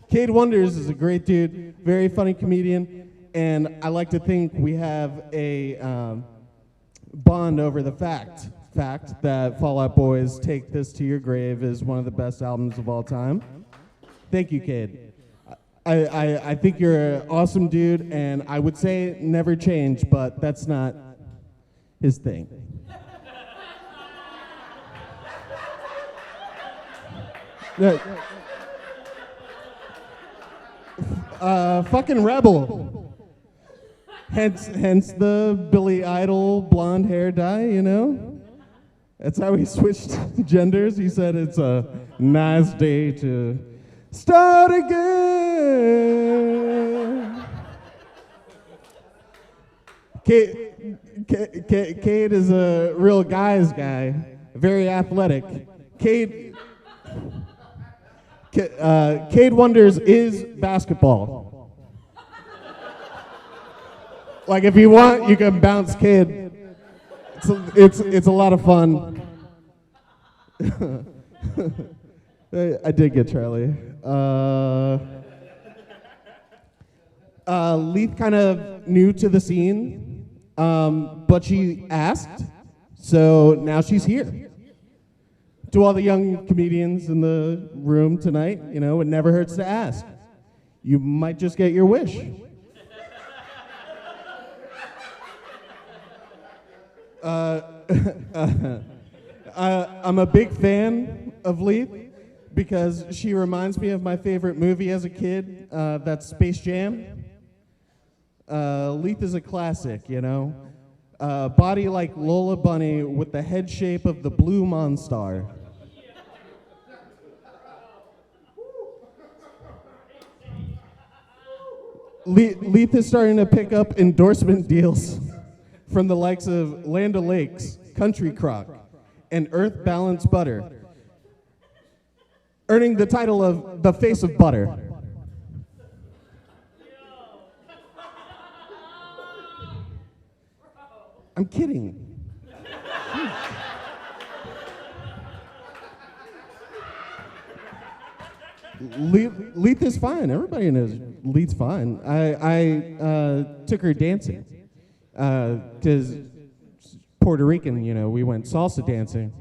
Cade Wonders is a great dude, very funny comedian, and I like to think we have a bond over the fact that Fall Out Boy's Take This to Your Grave is one of the best albums of all time. Thank you, Cade. I think you're an awesome dude, and I would say never change, but that's not his thing. Fucking rebel. Hence the Billy Idol blonde hair dye, you know? That's how he switched genders. He said it's a nice day to start again. Cade is a real guy's guy, very athletic. Cade Wonders is basketball. Like, if you want, you can bounce Cade. It's a lot of fun. I did get Charlie. Leeth kind of new to the scene, but she asked, so now she's here. To all the young comedians in the room tonight, you know, it never hurts to ask. You might just get your wish. I'm a big fan of Leeth because she reminds me of my favorite movie as a kid, that's Space Jam. Leeth is a classic, you know. Body like Lola Bunny with the head shape of the blue Monstar. Leeth is starting to pick up endorsement deals from the likes of Land O'Lakes, Country Crock, and Earth Balanced Butter, earning the title of the Face of Butter. I'm kidding. Leeth is fine. Everybody knows Leeth's fine. I took her dancing because Puerto Rican, you know, we went salsa dancing,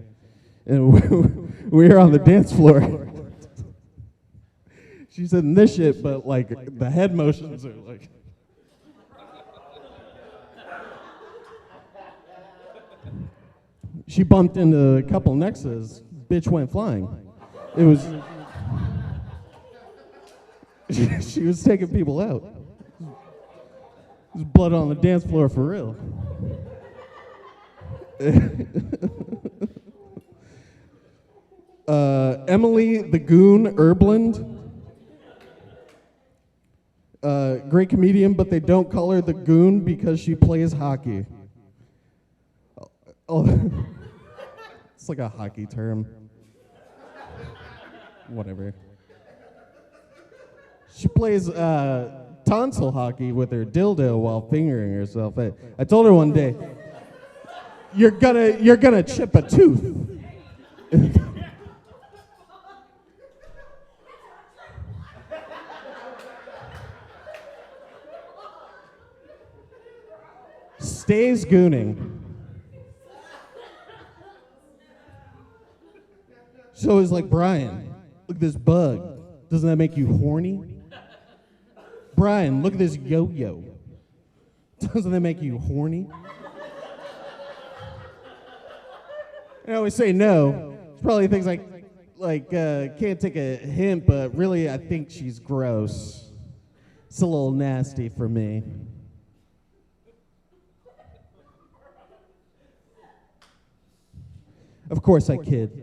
and we were on the dance floor. She said this shit, but like the head motions are like. She bumped into a couple nexus. Bitch went flying. It was. She was taking people out. There's blood on the dance floor for real. Emilie the Goon Erbland. Great comedian, but they don't call her the goon because she plays hockey. Oh, it's like a hockey term. Whatever. She plays tonsil hockey with her dildo while fingering herself. I told her one day, you're gonna chip a tooth. Stays gooning. So it's like, Brian, look at this bug. Doesn't that make you horny? Brian, look at this yo-yo. Doesn't that make you horny? I always say no. It's probably things like can't take a hint, but really I think she's gross. It's a little nasty for me. Of course I kid.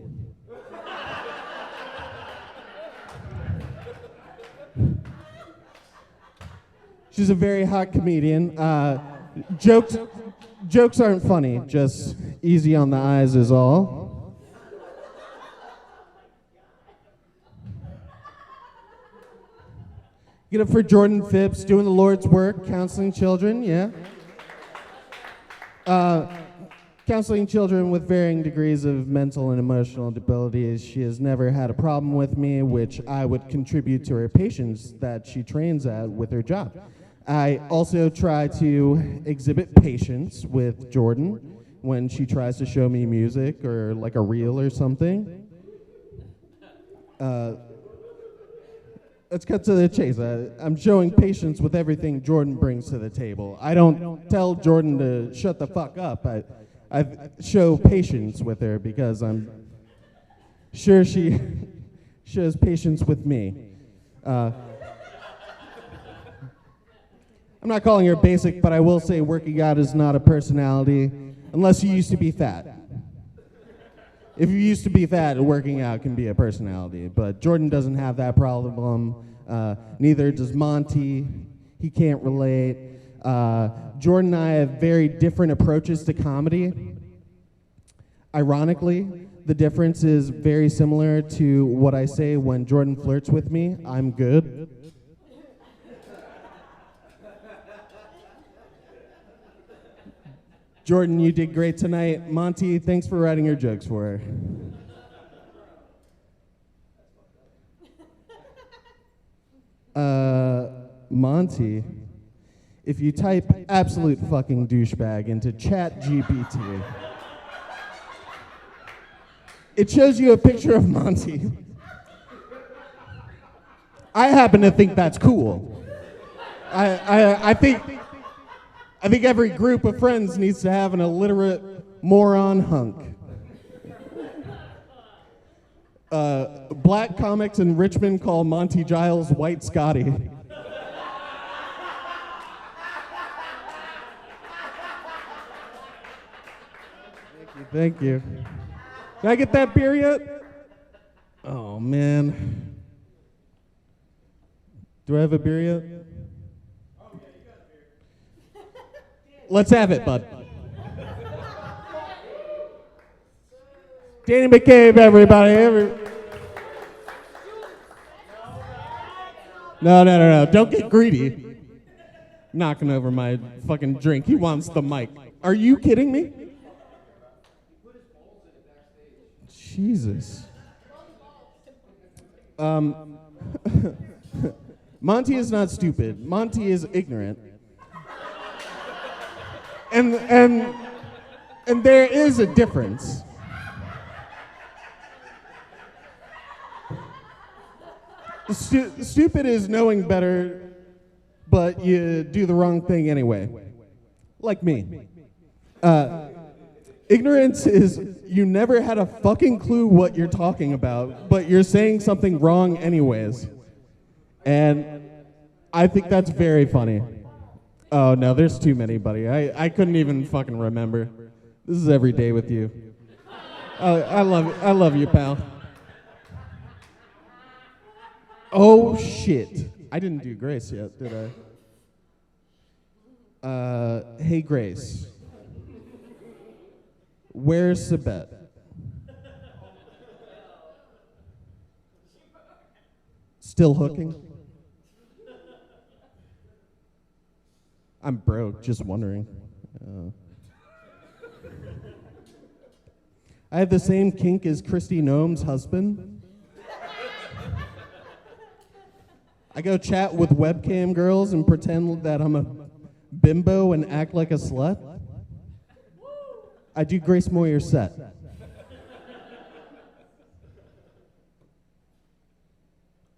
She's a very hot comedian. Jokes aren't funny, just easy on the eyes is all. Get up for Jordan Phipps, doing the Lord's work, counseling children, yeah. Counseling children with varying degrees of mental and emotional disabilities. She has never had a problem with me, which I would contribute to her patience that she trains at with her job. I also try to exhibit patience with Jordan when she tries to show me music or like a reel or something. Let's cut to the chase. I'm showing patience with everything Jordan brings to the table. I don't tell Jordan to shut the fuck up. I show patience with her because I'm sure she shows patience with me. I'm not calling her basic, but I will say working out is not a personality unless you used to be fat. If you used to be fat, working out can be a personality, but Jordan doesn't have that problem. Neither does Monty. He can't relate. Jordan and I have very different approaches to comedy. Ironically, the difference is very similar to what I say when Jordan flirts with me. I'm good. Jordan, you did great tonight. Monty, thanks for writing your jokes for her. Monty, if you type absolute fucking douchebag into ChatGPT, it shows you a picture of Monty. I happen to think that's cool. I think every group of friends needs to have an illiterate moron hunk. Black comics in Richmond call Monty Giles White Scotty. Thank you. Did I get that beer yet? Oh, man. Do I have a beer yet? Let's have it, bud. Danny McCabe, everybody. No. Don't get greedy. Knocking over my fucking drink. He wants the mic. Are you kidding me? Jesus. Monty is not stupid. Monty is ignorant. And there is a difference. Stupid is knowing better, but you do the wrong thing anyway. Like me. Ignorance is you never had a fucking clue what you're talking about, but you're saying something wrong anyways. And I think that's very funny. Oh no, there's too many, buddy. I couldn't even fucking remember. This is every day with you. I love you, pal. Oh shit. I didn't do Grace yet, did I? Hey, Grace. Where's Sabette? Still hooking? I'm broke, just wondering. I have the same kink as Christy Noem's husband. I go chat with webcam girls and pretend that I'm a bimbo and act like a slut. I do Grace Moyer's set.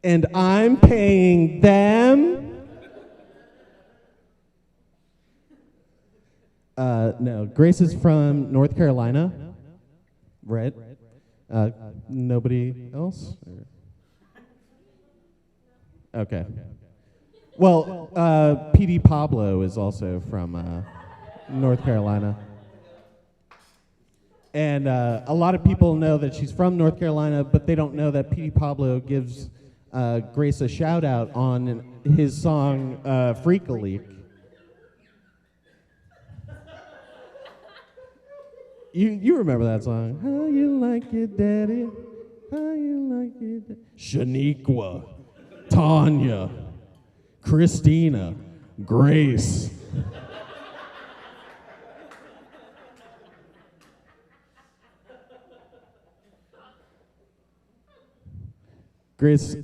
And I'm paying them. No, Grace is from North Carolina, right? Nobody else? Okay. Well, PD Pablo is also from North Carolina. And a lot of people know that she's from North Carolina, but they don't know that PD Pablo gives Grace a shout out on his song Freak a Leak. You remember that song? How you like it, daddy? How you like it? Shaniqua, Tanya, Christina, Grace. Grace,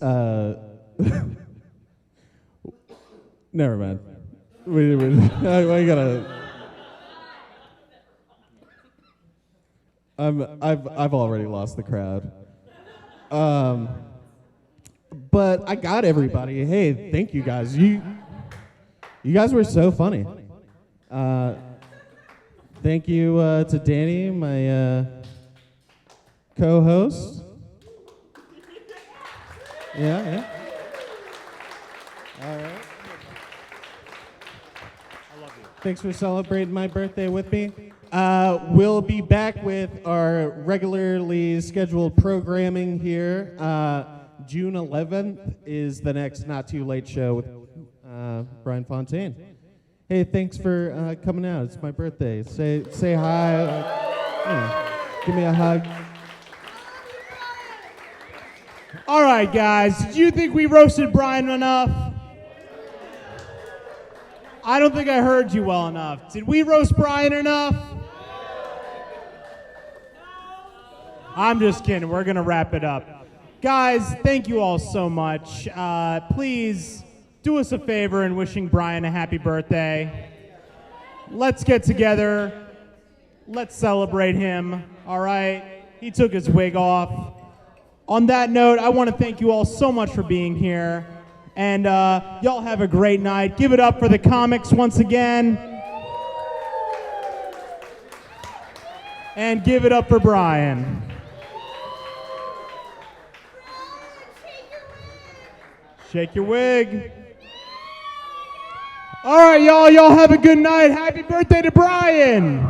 never mind. I gotta. I've already lost the crowd. But I got everybody. Hey, thank you guys. You guys were so funny. Thank you to Danny, my co-host. Yeah. All right. I love you. Thanks for celebrating my birthday with me. We'll be back with our regularly scheduled programming here. June 11th is the next Not Too Late show with Bryan Fountain. Hey, thanks for coming out. It's my birthday. Say hi. Give me a hug. All right, guys. Did you think we roasted Bryan enough? I don't think I heard you well enough. Did we roast Bryan enough? I'm just kidding. We're going to wrap it up. Guys, thank you all so much. Please do us a favor in wishing Bryan a happy birthday. Let's get together. Let's celebrate him. All right? He took his wig off. On that note, I want to thank you all so much for being here. And y'all have a great night. Give it up for the comics once again. And give it up for Bryan. Shake your wig. All right, y'all have a good night. Happy birthday to Bryan.